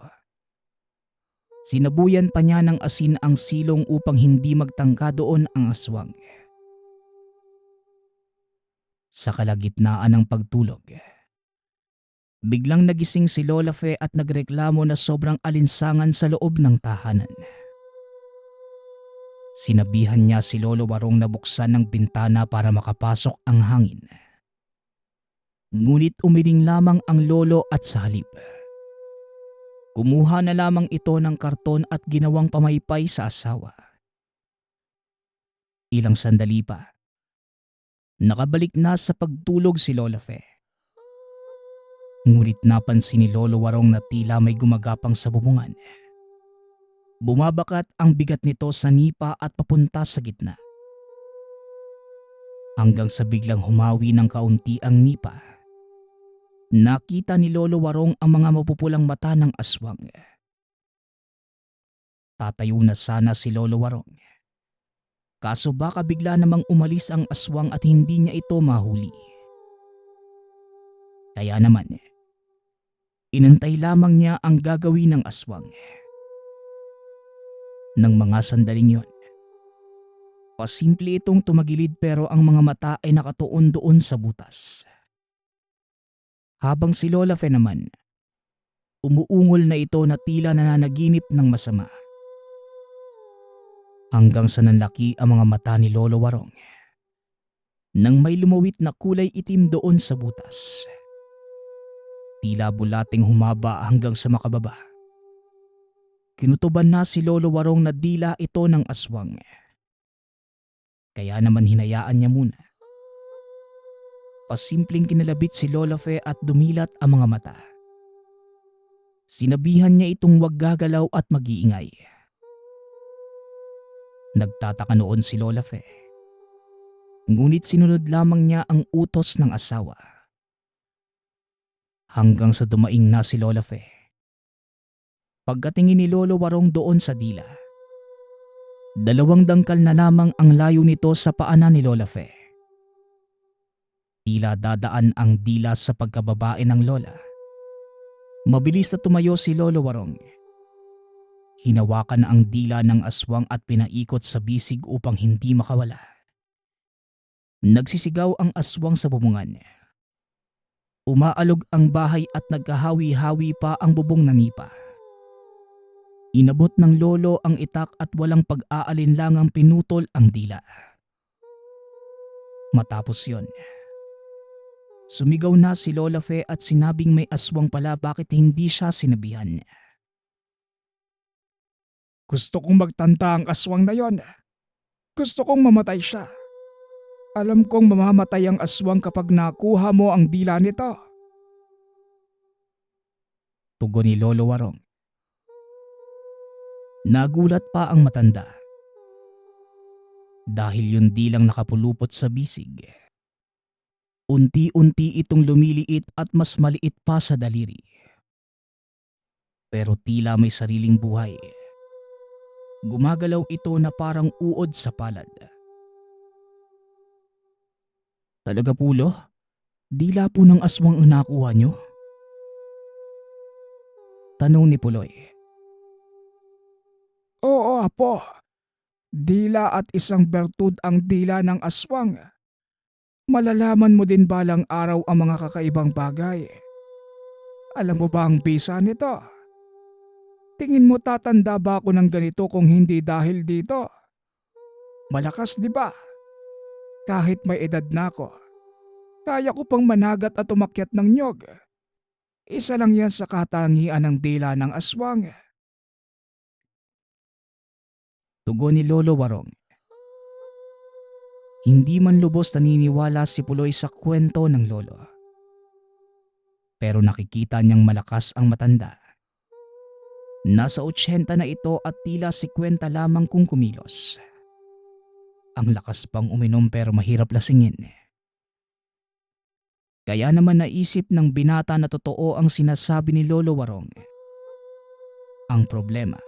sinabuyan pa niya ng asin ang silong upang hindi magtangka doon ang aswang. Sa kalagitnaan ng pagtulog, biglang nagising si Lola Fe at nagreklamo na sobrang alinsangan sa loob ng tahanan. Sinabihan niya si Lolo Warong na buksan ng bintana para makapasok ang hangin. Ngunit umiling lamang ang lolo at sa halip, kumuha na lamang ito ng karton at ginawang pamaypay sa asawa. Ilang sandali pa, nakabalik na sa pagtulog si Lola Fe. Ngunit napansin ni Lolo Warong na tila may gumagapang sa bubungan. Bumabakat ang bigat nito sa nipa at papunta sa gitna. Hanggang sa biglang humawi ng kaunti ang nipa. Nakita ni Lolo Warong ang mga mapupulang mata ng aswang. Tatayo na sana si Lolo Warong. Kaso baka bigla namang umalis ang aswang at hindi niya ito mahuli. Kaya naman, inantay lamang niya ang gagawin ng aswang. Nang mga sandaling yon, pasimple itong tumagilid pero ang mga mata ay nakatuon doon sa butas. Habang si Lola Fe naman, umuungol na ito na tila nananaginip ng masama. Hanggang sa nanlaki ang mga mata ni Lolo Warong nang may lumawit na kulay itim doon sa butas. Tila bulating humaba hanggang sa makababa. Kinutuban na si Lolo Warong na dila ito ng aswang. Kaya naman hinayaan niya muna. Pasimpleng kinalabit si Lola Fe at dumilat ang mga mata. Sinabihan niya itong huwag gagalaw at mag-iingay. Nagtataka noon si Lola Fe. Ngunit sinunod lamang niya ang utos ng asawa. Hanggang sa dumaing na si Lola Fe. Pagkatingin ni Lolo Warong doon sa dila, 2 dangkal na lamang ang layo nito sa paanan ni Lola Fe. Tila dadaan ang dila sa pagkababae ng lola. Mabilis na tumayo si Lolo Warong. Kinulungan niya ang mga mata. Sinabihan niya Hinawakan na ang dila ng aswang at pinaikot sa bisig upang hindi makawala. Nagsisigaw ang aswang sa bubungan. Umaalog ang bahay at nagkahawi-hawi pa ang bubong na nipa. Inabot ng lolo ang itak at walang pag-aalinlangang pinutol ang dila. Matapos yon, sumigaw na si Lola Fe at sinabing may aswang pala, bakit hindi siya sinabihan. Gusto kong magtanta ang aswang na yon. Gusto kong mamatay siya. Alam kong mamamatay ang aswang kapag nakuha mo ang dila nito. Tugon ni Lolo Warong. Nagulat pa ang matanda. Dahil yun di lang nakapulupot sa bisig. Unti-unti itong lumiliit at mas maliit pa sa daliri. Pero tila may sariling buhay. Gumagalaw ito na parang uod sa palad. Talaga pulo? Dila po ng aswang ang nakuha nyo? Tanong ni Puloy. Oo, apo. Dila at isang bertud ang dila ng aswang. Malalaman mo din balang araw ang mga kakaibang bagay. Alam mo ba ang bisa nito? Tingin mo tatanda ba ako ng ganito kung hindi dahil dito? Malakas, di ba? Kahit may edad na ako, kaya ko pang managat at umakyat ng nyog. Isa lang yan sa katangian ng dila ng aswang. Tugon ni Lolo Warong. Hindi man lubos naniniwala si Puloy sa kwento ng lolo. Pero nakikita niyang malakas ang matanda. Nasa 80 na ito at tila 50 lamang kung kumilos. Ang lakas pang uminom pero mahirap lasingin. Kaya naman naisip ng binata na totoo ang sinasabi ni Lolo Warong. Ang problema,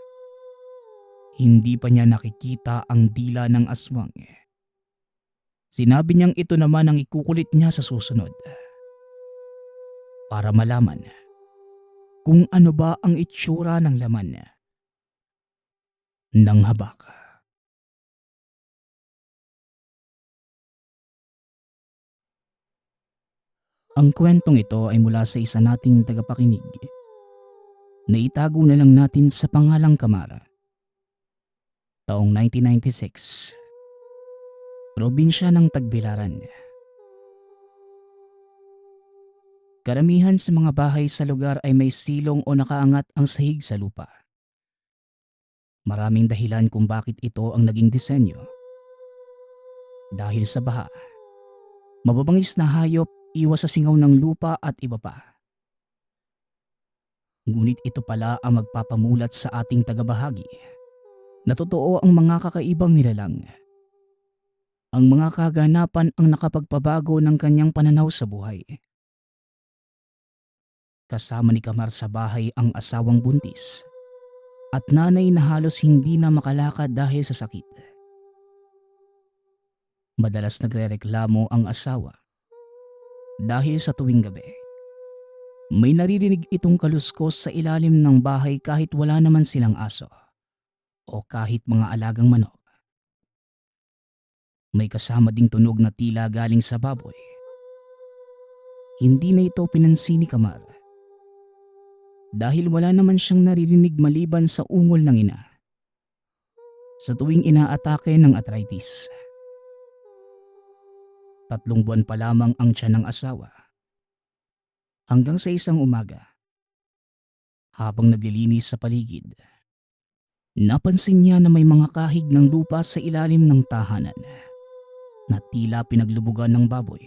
hindi pa niya nakikita ang dila ng aswang. Sinabi niyang ito naman ang ikukulit niya sa susunod. Para malaman kung ano ba ang itsura ng laman ng habak. Ang kwentong ito ay mula sa isa nating tagapakinig. Naitago na lang natin sa pangalang Kamara. Taong 1996. Probinsya ng Tagbilaran. Karamihan sa mga bahay sa lugar ay may silong o nakaangat ang sahig sa lupa. Maraming dahilan kung bakit ito ang naging disenyo. Dahil sa baha, mababangis na hayop, iwas sa singaw ng lupa at iba pa. Ngunit ito pala ang magpapamulat sa ating tagabahagi na totoo ang mga kakaibang nilalang. Ang mga kaganapan ang nakapagpabago ng kanyang pananaw sa buhay. Kasama ni Kamar sa bahay ang asawang buntis at nanay na halos hindi na makalakad dahil sa sakit. Madalas nagrereklamo ang asawa dahil sa tuwing gabi may naririnig itong kaluskos sa ilalim ng bahay kahit wala naman silang aso o kahit mga alagang manok. May kasama ding tunog na tila galing sa baboy. Hindi na ito pinansin ni Kamar dahil wala naman siyang naririnig maliban sa ungol ng ina sa tuwing inaatake ng arthritis. 3 buwan pa lamang ang tiyan ng asawa. Hanggang sa isang umaga, habang naglilinis sa paligid, napansin niya na may mga kahig ng lupa sa ilalim ng tahanan na tila pinaglubugan ng baboy.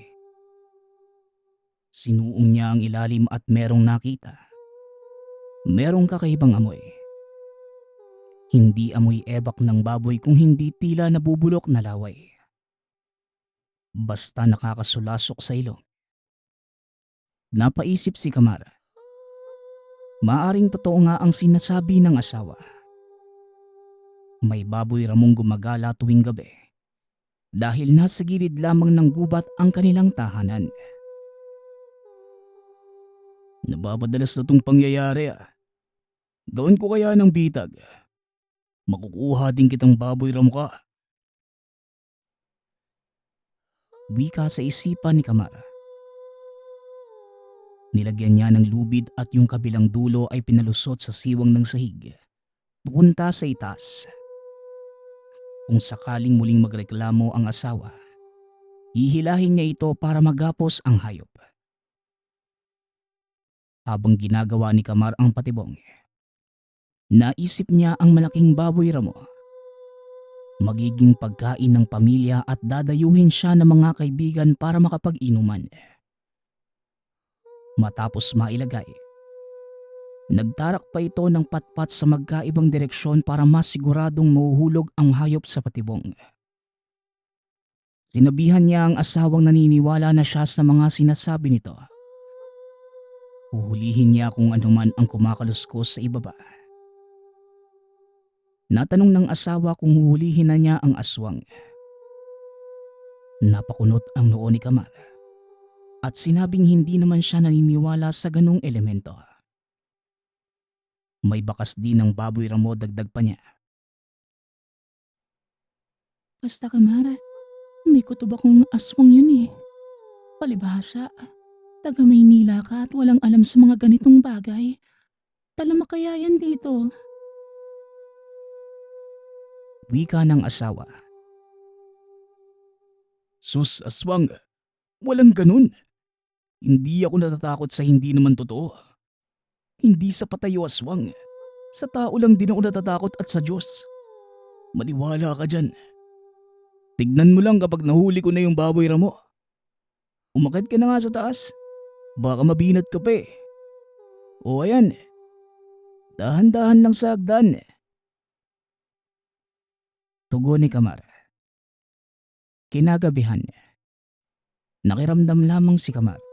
Sinuong niya ang ilalim at merong nakita. Merong kakaibang amoy. Hindi amoy ebak ng baboy kung hindi tila nabubulok na laway. Basta nakakasulasok sa ilong. Napaisip si Kamara. Maaring totoo nga ang sinasabi ng asawa. May baboy ramong gumagala tuwing gabi dahil nasa gilid lamang ng gubat ang kanilang tahanan. Nababadalas na itong pangyayari. Gawin ko kaya ng bitag Makukuha din kitang baboy ramo ka. Wika sa isipan ni Kamar. Nilagyan niya ng lubid at yung kabilang dulo ay pinalusot sa siwang ng sahig. Pupunta sa itaas. Kung sakaling muling magreklamo ang asawa, hihilahin niya ito para magapos ang hayop. Habang ginagawa ni Kamar ang patibong, naisip niya ang malaking baboy ramo. Magiging pagkain ng pamilya at dadayuhin siya ng mga kaibigan para makapag-inuman. Matapos mailagay, nagtarak pa ito ng patpat sa magkaibang direksyon para masiguradong mahuhulog ang hayop sa patibong. Sinabihan niya ang asawang naniniwala na siya sa mga sinasabi nito. Huhulihin niya kung anuman ang kumakaluskos sa ibaba. Natanong ng asawa kung huhulihin na niya ang aswang. Napakunot ang noo ni Kamar at sinabing hindi naman siya naniniwala sa ganong elemento. May bakas din ng baboy ramo, dagdag pa niya. Basta Kamar, may kutob akong aswang yun eh. Palibhasa, taga Maynila ka at walang alam sa mga ganitong bagay. Talama kaya yan dito. Wika ng asawa. Sus, aswang. Walang ganun. Hindi ako natatakot sa hindi naman totoo. Hindi sa patay o aswang. Sa tao lang din ako natatakot at sa Diyos. Maniwala ka dyan. Tignan mo lang kapag nahuli ko na yung baboy ramo. Umakyat ka na nga sa taas. Baka mabinat ka pa eh. O ayan. Dahan-dahan lang sa hagdan. Tugon ni Kamar. Kinagabihan, nakiramdam lamang si Kamar.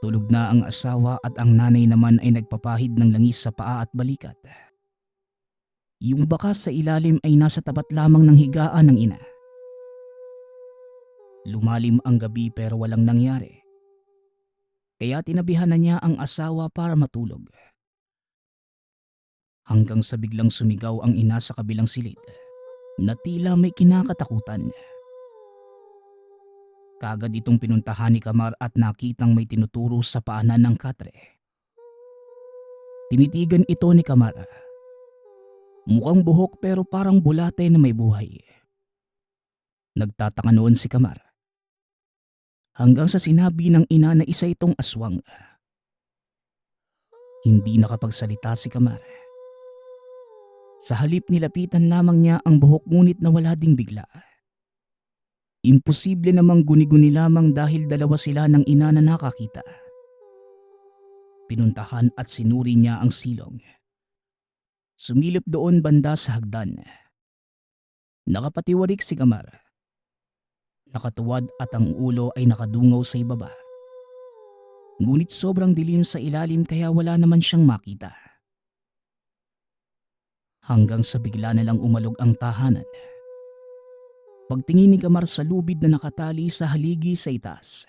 Tulog na ang asawa at ang nanay naman ay nagpapahid ng langis sa paa at balikat. Yung bakas sa ilalim ay nasa tapat lamang ng higaan ng ina. Lumalim ang gabi pero walang nangyari. Kaya tinabihan na niya ang asawa para matulog. Hanggang sa biglang sumigaw ang ina sa kabilang silid na tila may kinakatakutan. Kagad itong pinuntahan ni Kamar at nakitang may tinuturo sa paanan ng katre. Tinitigan ito ni Kamar. Mukhang buhok pero parang bulate na may buhay. Nagtataka noon si Kamar. Hanggang sa sinabi ng ina na isa itong aswang. Hindi nakapagsalita si Kamar. Sa halip nilapitan lamang niya ang buhok ngunit nawala ding bigla. Imposible namang guni-guni lamang dahil dalawa sila ng ina na nakakita. Pinuntahan at sinuri niya ang silong. Sumilip doon banda sa hagdan. Nakapatiwarik si Kamar. Nakatuwad at ang ulo ay nakadungaw sa ibaba. Ngunit sobrang dilim sa ilalim kaya wala naman siyang makita. Hanggang sa bigla na lang umalog ang tahanan. Pagtingin ni Kamar sa lubid na nakatali sa haligi sa itaas,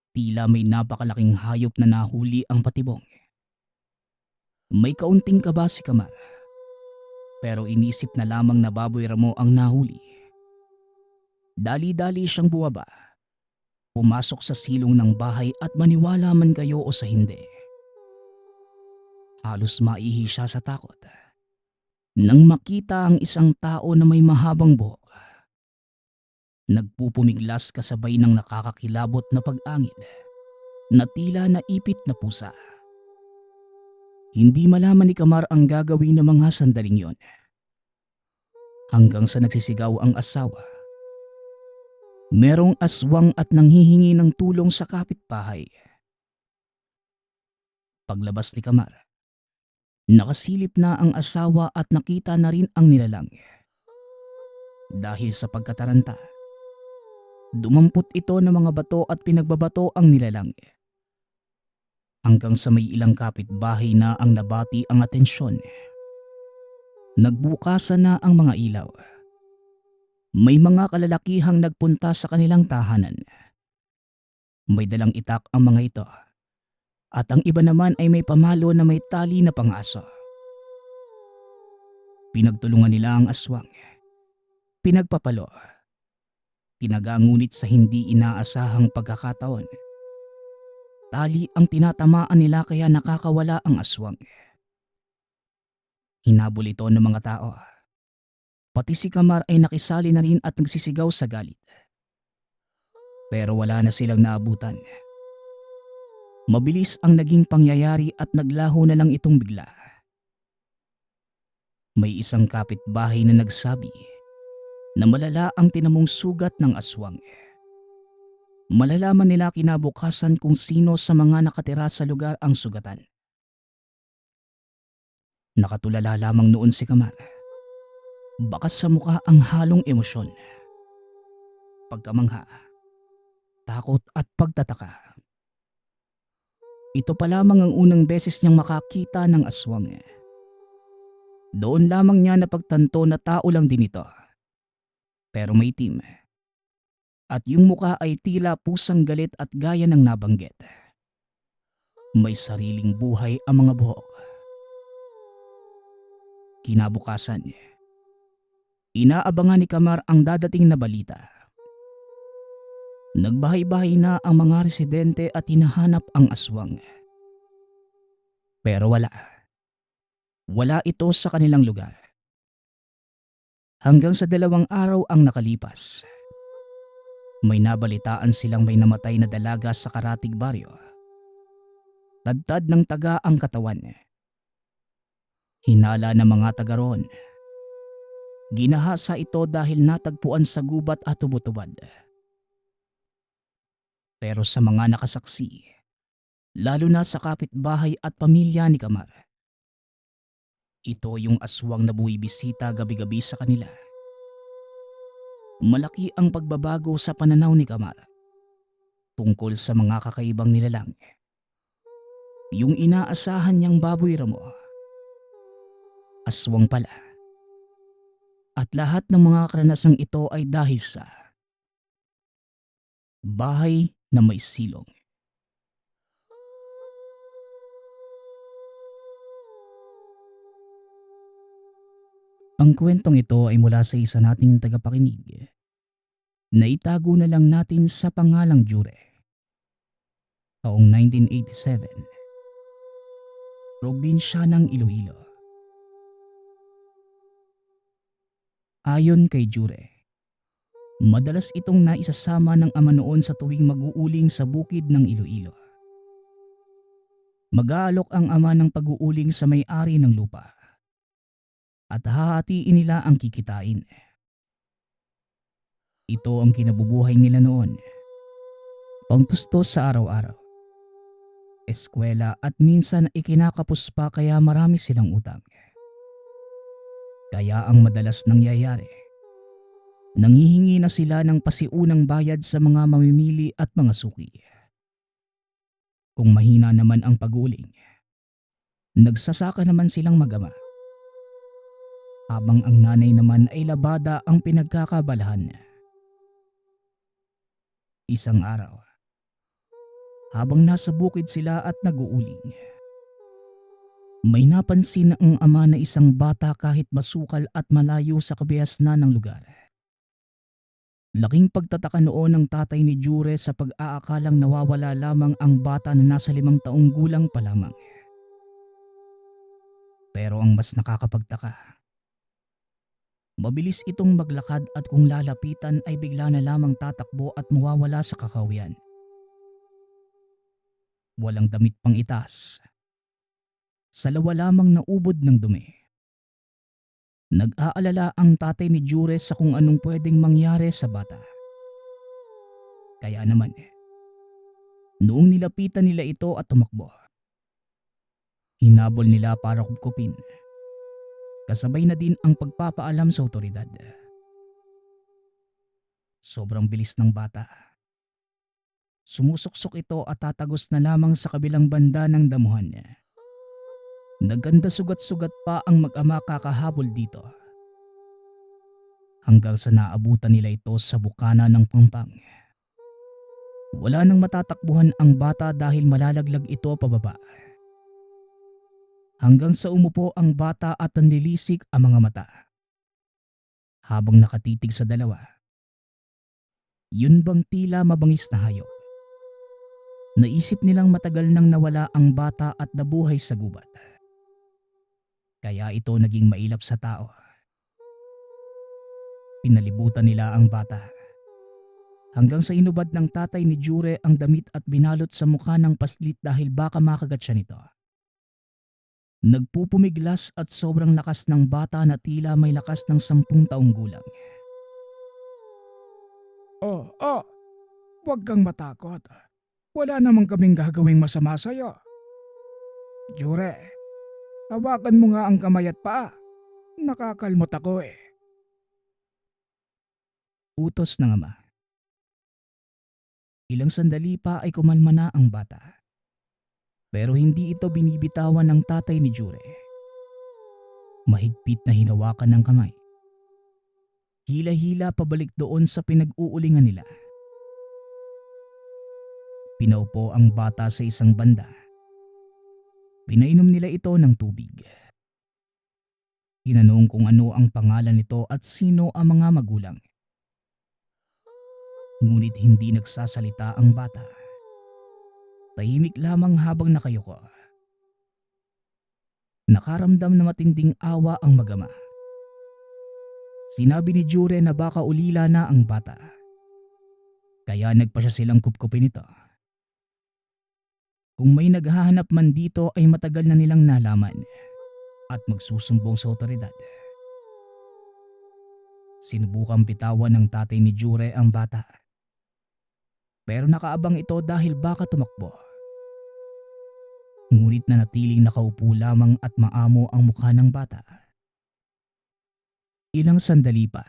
tila may napakalaking hayop na nahuli ang patibong. May kaunting kaba si Kamar, pero inisip na lamang na baboy ramo ang nahuli. Dali-dali siyang buwaba, pumasok sa silong ng bahay at maniwala man kayo o sa hindi. Halos maihi siya sa takot nang makita ang isang tao na may mahabang buhok. Nagpupumiglas kasabay ng nakakakilabot na pag-angin na tila naipit na pusa. Hindi malaman ni Kamar ang gagawin ng mga sandaling yon. Hanggang sa nagsisigaw ang asawa. Merong aswang at nanghihingi ng tulong sa kapitbahay. Paglabas ni Kamar, nakasilip na ang asawa at nakita na rin ang nilalang. Dahil sa pagkataranta, dumampot ito ng mga bato at pinagbabato ang nilalang. Hanggang sa may ilang kapitbahay na ang nabati ang atensyon. Nagbukasan na ang mga ilaw. May mga kalalakihang nagpunta sa kanilang tahanan. May dalang itak ang mga ito. At ang iba naman ay may pamalo na may tali na pangaso. Pinagtulungan nila ang aswang. Pinagpapalo. Tinagangunit sa hindi inaasahang pagkakataon. Tali ang tinatamaan nila kaya nakakawala ang aswang. Hinabol ito ng mga tao. Pati si Kamar ay nakisali na rin at nagsisigaw sa galit. Pero wala na silang naabutan. Mabilis ang naging pangyayari at naglaho na lang itong bigla. May isang kapitbahay na nagsabi na malala ang tinamong sugat ng aswang. Malalaman nila kinabukasan kung sino sa mga nakatira sa lugar ang sugatan. Nakatulala lamang noon si Kamar. Bakas sa mukha ang halong emosyon. Pagkamangha, takot at pagtataka. Ito pa lamang ang unang beses niyang makakita ng aswang. Doon lamang niya napagtanto na tao lang din ito. Pero may itim. At yung mukha ay tila pusang galit at gaya ng nabanggit. May sariling buhay ang mga buhok. Kinabukasan, inaabangan ni Kamar ang dadating na balita. Nagbahay-bahay na ang mga residente at hinahanap ang aswang. Pero wala. Wala ito sa kanilang lugar. Hanggang sa 2 araw ang nakalipas. May nabalitaan silang may namatay na dalaga sa Karatig Baryo. Tadtad ng taga ang katawan. Hinala ng mga taga roon. Ginahasa ito dahil natagpuan sa gubat at tumutubad. Pero sa mga nakasaksi, lalo na sa kapitbahay at pamilya ni Kamar, ito yung aswang na buwibisita gabi-gabi sa kanila. Malaki ang pagbabago sa pananaw ni Kamar tungkol sa mga kakaibang nilalang. Yung inaasahan niyang baboy ramo, aswang pala. At lahat ng mga karanasang ito ay dahil sa bahay na may silong. Ang kwentong ito ay mula sa isa nating tagapakinig na itago na lang natin sa pangalang Jure. Taong 1987, probinsya ng Iloilo. Ayon kay Jure, madalas itong naisasama ng ama noon sa tuwing mag-uuling sa bukid ng Iloilo. Mag-aalok ang ama ng pag-uuling sa may-ari ng lupa at hahatiin nila ang kikitain. Ito ang kinabubuhay nila noon. Pangtustos sa araw-araw, eskwela at minsan ikinakapos pa kaya marami silang utang. Kaya ang madalas nangyayari, nanghihingi na sila ng pasiunang bayad sa mga mamimili at mga suki. Kung mahina naman ang pag-uling, nagsasaka naman silang mag-ama. Habang ang nanay naman ay labada ang pinagkakabalahan. Isang araw, habang nasa bukid sila at nag-uuling, may napansin ang ama na isang bata kahit masukal at malayo sa kabihas na ng lugar. Laking pagtataka noon ng tatay ni Jure sa pag-aakalang nawawala lamang ang bata na nasa 5 taong gulang pa lamang. Pero ang mas nakakapagtaka, mabilis itong maglakad at kung lalapitan ay bigla na lamang tatakbo at mawawala sa kakawian. Walang damit pang itaas. Salawa lamang na ubod ng dumi. Nag-aalala ang tatay ni Jure sa kung anong pwedeng mangyari sa bata. Kaya naman, noong nilapitan nila ito at tumakbo, hinabol nila para kupkupin. Kasabay na din ang pagpapaalam sa otoridad. Sobrang bilis ng bata. Sumusuksok ito at tatagos na lamang sa kabilang banda ng damuhan niya. Naganda sugat-sugat pa ang mag-ama kakahabol dito. Hanggang sa naabutan nila ito sa bukana ng Pampang. Wala nang matatakbuhan ang bata dahil malalaglag ito pababa. hanggang sa umupo ang bata at nanlilisik ang mga mata. Habang nakatitig sa dalawa, yun bang tila mabangis na hayop? Naisip nilang matagal nang nawala ang bata at nabuhay sa gubat. Kaya ito naging mailap sa tao. Pinalibutan nila ang bata. Hanggang sa inubad ng tatay ni Jure ang damit at binalot sa mukha ng paslit dahil baka makagat siya nito. Nagpupumiglas at sobrang lakas ng bata na tila may lakas ng 10 taong gulang. Oh, huwag kang matakot. Wala namang kaming gagawing masama sa'yo. Jure, hawakan mo nga ang kamay at paa. Nakakalmot ako eh. Utos ng ama. Ilang sandali pa ay kumalma na ang bata. Pero hindi ito binibitawan ng tatay ni Jure. Mahigpit na hinawakan ng kamay. Hila-hila pabalik doon sa pinag-uulingan nila. Pinaupo ang bata sa isang banda. Pinainom nila ito ng tubig. Tinanong kung ano ang pangalan nito at sino ang mga magulang. Ngunit hindi nagsasalita ang bata. Tahimik lamang habang nakayuko. Nakaramdam na matinding awa ang mag-ama. Sinabi ni Jure na baka ulila na ang bata. Kaya nagpa siya silang kupkupin ito. Kung may naghahanap man dito ay matagal na nilang nalaman at magsusumbong sa otoridad. Sinubukang bitawan ng tatay ni Jure ang bata. Pero nakaabang ito dahil baka tumakbo. Ngunit nanatiling nakaupo lamang at maamo ang mukha ng bata. Ilang sandali pa.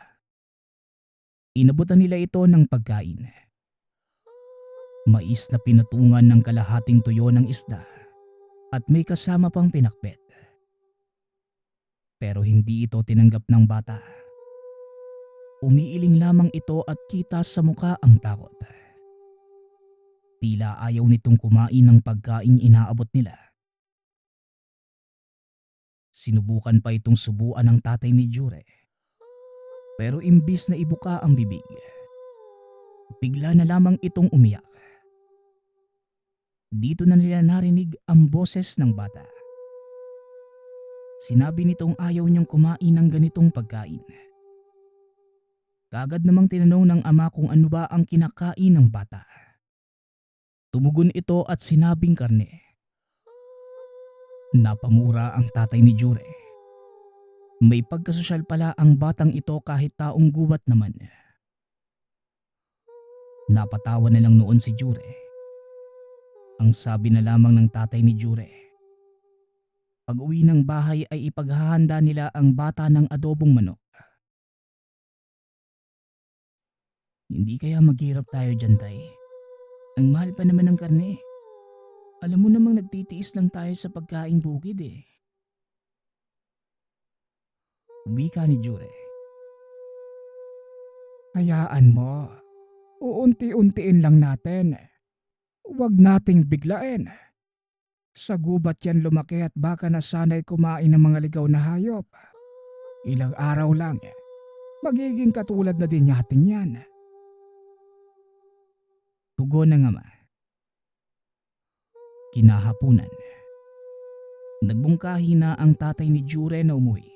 Inabutan nila ito ng pagkain. Mais na pinatungan ng kalahating tuyo ng isda at may kasama pang pinakbet. Pero hindi ito tinanggap ng bata. Umiiling lamang ito at kita sa muka ang takot. Tila ayaw nitong kumain ng pagkaing inaabot nila. Sinubukan pa itong subuan ng tatay ni Jure. Pero imbis na ibuka ang bibig, bigla na lamang itong umiyak. Dito na nila narinig ang boses ng bata. Sinabi nitong ayaw niyang kumain ng ganitong pagkain. Kagad namang tinanong ng ama kung ano ba ang kinakain ng bata. Tumugon ito at sinabing karne. Napamura ang tatay ni Jure. May pagkasosyal pala ang batang ito kahit taong gubat naman. Napatawa na lang noon si Jure. Ang sabi na lamang ng tatay ni Jure, pag-uwi ng bahay ay ipaghahanda nila ang bata ng adobong manok. Hindi kaya maghirap tayo dyan, tay? Ang mahal pa naman ng karne. Alam mo namang nagtitiis lang tayo sa pagkain bukid eh. Wika ni Jure. Hayaan mo. Uunti-untiin lang natin. Huwag nating biglain. Sa gubat yan lumaki at baka nasanay kumain ng mga ligaw na hayop. Ilang araw lang, magiging katulad na din natin yan. Tugon ng ama. Kinahapunan. Nagbungkahi na ang tatay ni Jure na umuwi.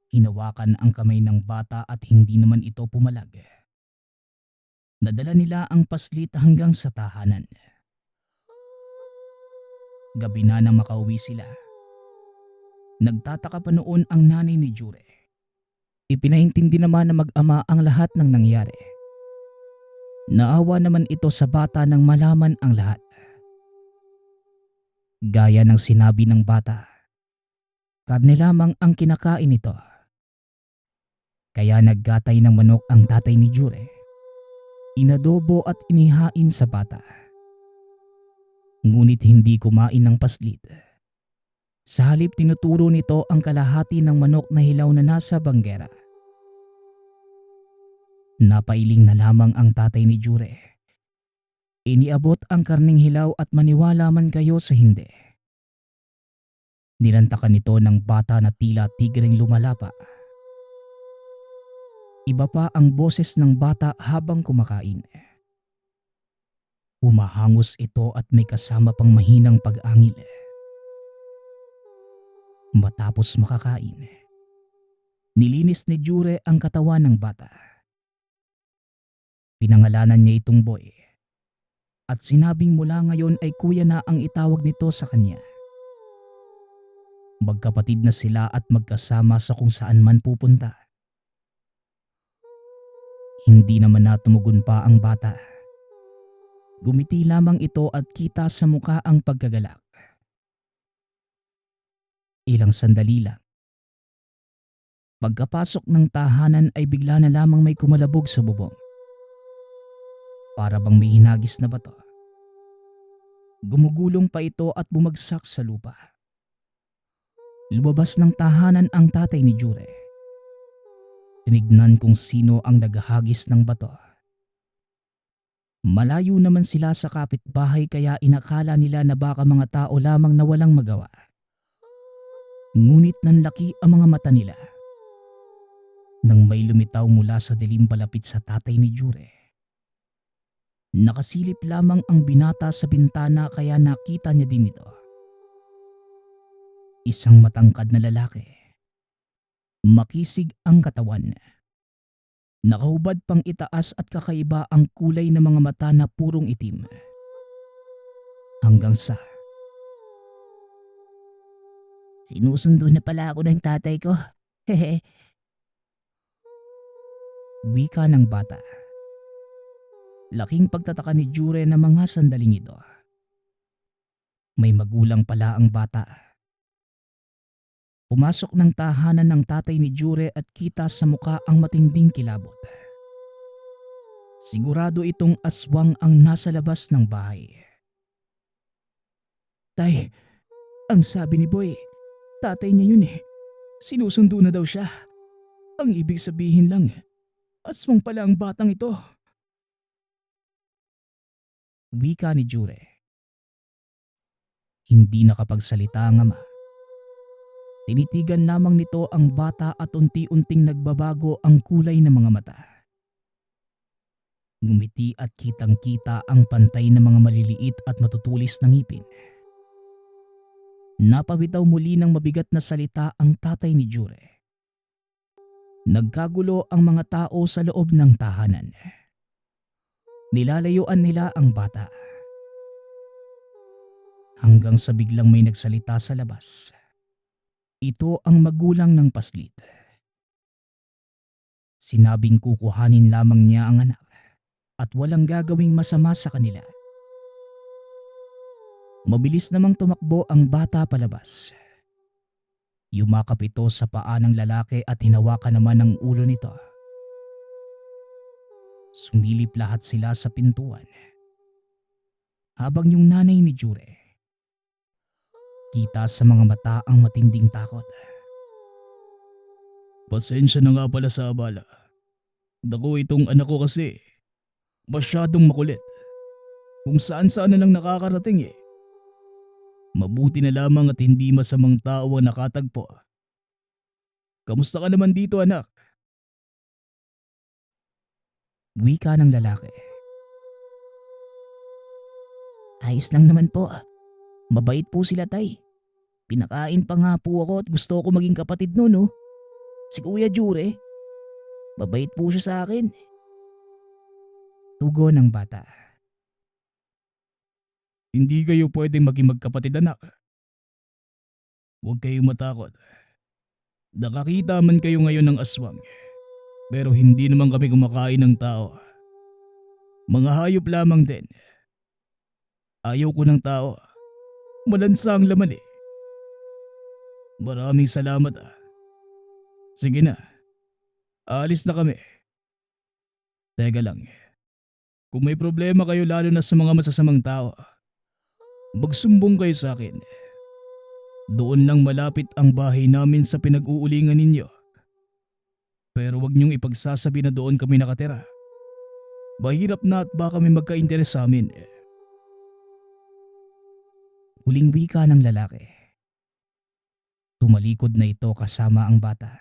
Hinawakan ang kamay ng bata at hindi naman ito pumalag. Nadala nila ang paslit hanggang sa tahanan. Gabi na nang makauwi sila. Nagtataka pa noon ang nanay ni Jure. Ipinaintindi naman na mag-ama ang lahat ng nangyari. Naawa naman ito sa bata nang malaman ang lahat. Gaya ng sinabi ng bata, karne lamang ang kinakain nito. Kaya naggatay ng manok ang tatay ni Jure. Inadobo at inihain sa bata. Ngunit hindi kumain ng paslit. Sa halip tinuturo nito ang kalahati ng manok na hilaw na nasa banggera. Napailing na lamang ang tatay ni Jure. Iniabot ang karning hilaw at maniwala man kayo sa hindi. Nilantakan nito ng bata na tila tigreng lumalapa. Iba pa ang boses ng bata habang kumakain. Humahangos ito at may kasama pang mahinang pag-angil. Matapos makakain, nilinis ni Jure ang katawan ng bata. Pinangalanan niya itong Boy at sinabing mula ngayon ay kuya na ang itawag nito sa kanya. Magkapatid na sila at magkasama sa kung saan man pupunta. Hindi naman natumugon pa ang bata. Gumiti lamang ito at kita sa muka ang pagkagalak. Ilang sandali lang. Pagkapasok ng tahanan ay bigla na lamang may kumalabog sa bubong. Para bang may hinagis na bato. Gumugulong pa ito at bumagsak sa lupa. Lumabas ng tahanan ang tatay ni Jure. Tinignan kung sino ang naghahagis ng bato. Malayo naman sila sa kapitbahay kaya inakala nila na baka mga tao lamang na walang magawa. Ngunit nanlaki ang mga mata nila nang may lumitaw mula sa dilim palapit sa tatay ni Jure. Nakasilip lamang ang binata sa bintana kaya nakita niya din ito. Isang matangkad na lalaki. Makisig ang katawan. Nakahubad pang itaas at kakaiba ang kulay ng mga mata na purong itim. Hanggang sa Sinusundo na pala ako ng tatay ko. Hehe. wika ng bata. Laking pagtataka ni Jure na mga sandaling ito. May magulang pala ang bata. Pumasok ng tahanan ng tatay ni Jure at kita sa muka ang matinding kilabot. Sigurado itong aswang ang nasa labas ng bahay. Tay, ang sabi ni Boy, tatay niya yun eh. Sinusundo na daw siya. Ang ibig sabihin lang, aswang pala ang batang ito. Wika ni Jure. Hindi nakapagsalita ang ama. Tinitigan lamang nito ang bata at unti-unting nagbabago ang kulay ng mga mata. Ngumiti at kitang-kita ang pantay ng mga maliliit at matutulis na ngipin. Napabitaw muli ng mabigat na salita ang tatay ni Jure. Nagkagulo ang mga tao sa loob ng tahanan. Nilalayuan nila ang bata. Hanggang sa biglang may nagsalita sa labas. Ito ang magulang ng paslit. Sinabing kukuhanin lamang niya ang anak at walang gagawing masama sa kanila. Mabilis namang tumakbo ang bata palabas. Yumakap ito sa paa ng lalaki at hinawakan naman ang ulo nito. Sumilip lahat sila sa pintuan. Habang yung nanay ni Jure, kita sa mga mata ang matinding takot. Pasensya na nga pala sa abala. Naku, itong anak ko kasi, masyadong makulit. Kung saan-saan na lang nakakarating eh. Mabuti na lamang at hindi masamang tao ang nakatagpo. Kamusta ka naman dito, anak? Wika ng lalaki. Ayos lang naman po. Mabait po sila, tay. Pinakain pa nga po ako at gusto ko maging kapatid no, no? Si Kuya Jure. Mabait po siya sa akin. Tugon ng bata. Hindi kayo pwedeng maging magkapatid, anak. Huwag kayong matakot. Nakakita man kayo ngayon ng aswang. Pero hindi naman kami kumakain ng tao. Mga hayop lamang din. Ayaw ko ng tao. Malansa ang laman eh. Maraming salamat ah. Sige na. Aalis na kami. Teka lang. Kung may problema kayo lalo na sa mga masasamang tao, magsumbong kayo sa akin. Doon lang malapit ang bahay namin sa pinag-uulingan ninyo. Pero wag niyong ipagsasabi na doon kami nakatira. Mahirap na at baka may magka-interes sa amin. Huling wika ng lalaki. tumalikod na ito kasama ang bata.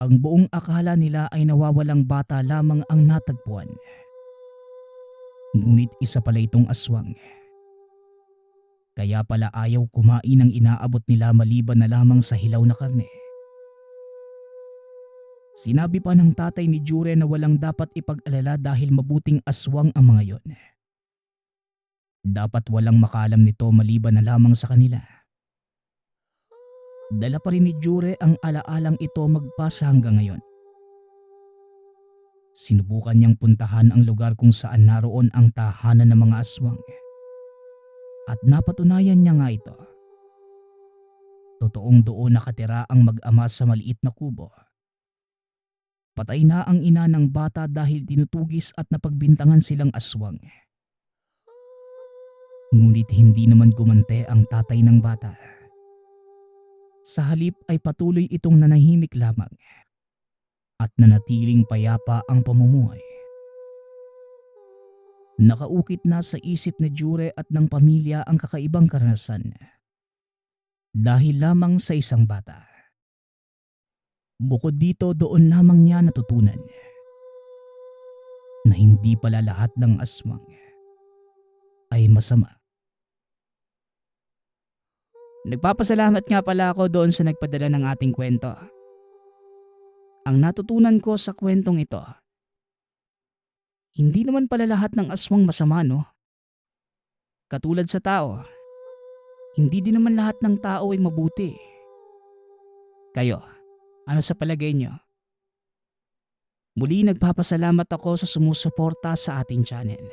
Ang buong akala nila ay nawawalang bata lamang ang natagpuan. Ngunit isa pala itong aswang. Kaya pala ayaw kumain ng inaabot nila maliban na lamang sa hilaw na karne. Sinabi pa ng tatay ni Jure na walang dapat ipag-alala dahil mabuting aswang ang mga yon. Dapat walang makaalam nito maliban na lamang sa kanila. Dala pa rin ni Jure ang alaalang ito magpasa hanggang ngayon. Sinubukan niyang puntahan ang lugar kung saan naroon ang tahanan ng mga aswang. At napatunayan niya nga ito. Totoong doon nakatira ang mag-ama sa maliit na kubo. Patay na ang ina ng bata dahil tinutugis at napagbintangan silang aswang. Ngunit hindi naman gumante ang tatay ng bata. Sa halip ay patuloy itong nanahimik lamang at nanatiling payapa ang pamumuhay. Nakaukit na sa isip ni Jure at ng pamilya ang kakaibang karanasan dahil lamang sa isang bata. Bukod dito, doon lamang niya natutunan na hindi pala lahat ng aswang ay masama. Nagpapasalamat nga pala ako doon sa nagpadala ng ating kwento. Ang natutunan ko sa kwentong ito, hindi naman pala lahat ng aswang masama, no? Katulad sa tao, hindi din naman lahat ng tao ay mabuti. Kayo, ano sa palagay niyo? Muli nagpapasalamat ako sa sumusuporta sa ating channel.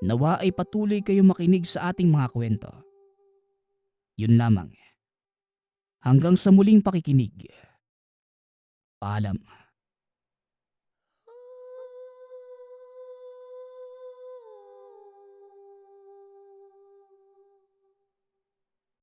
Nawa ay patuloy kayong makinig sa ating mga kwento. Yun lamang. Hanggang sa muling pakikinig. Paalam.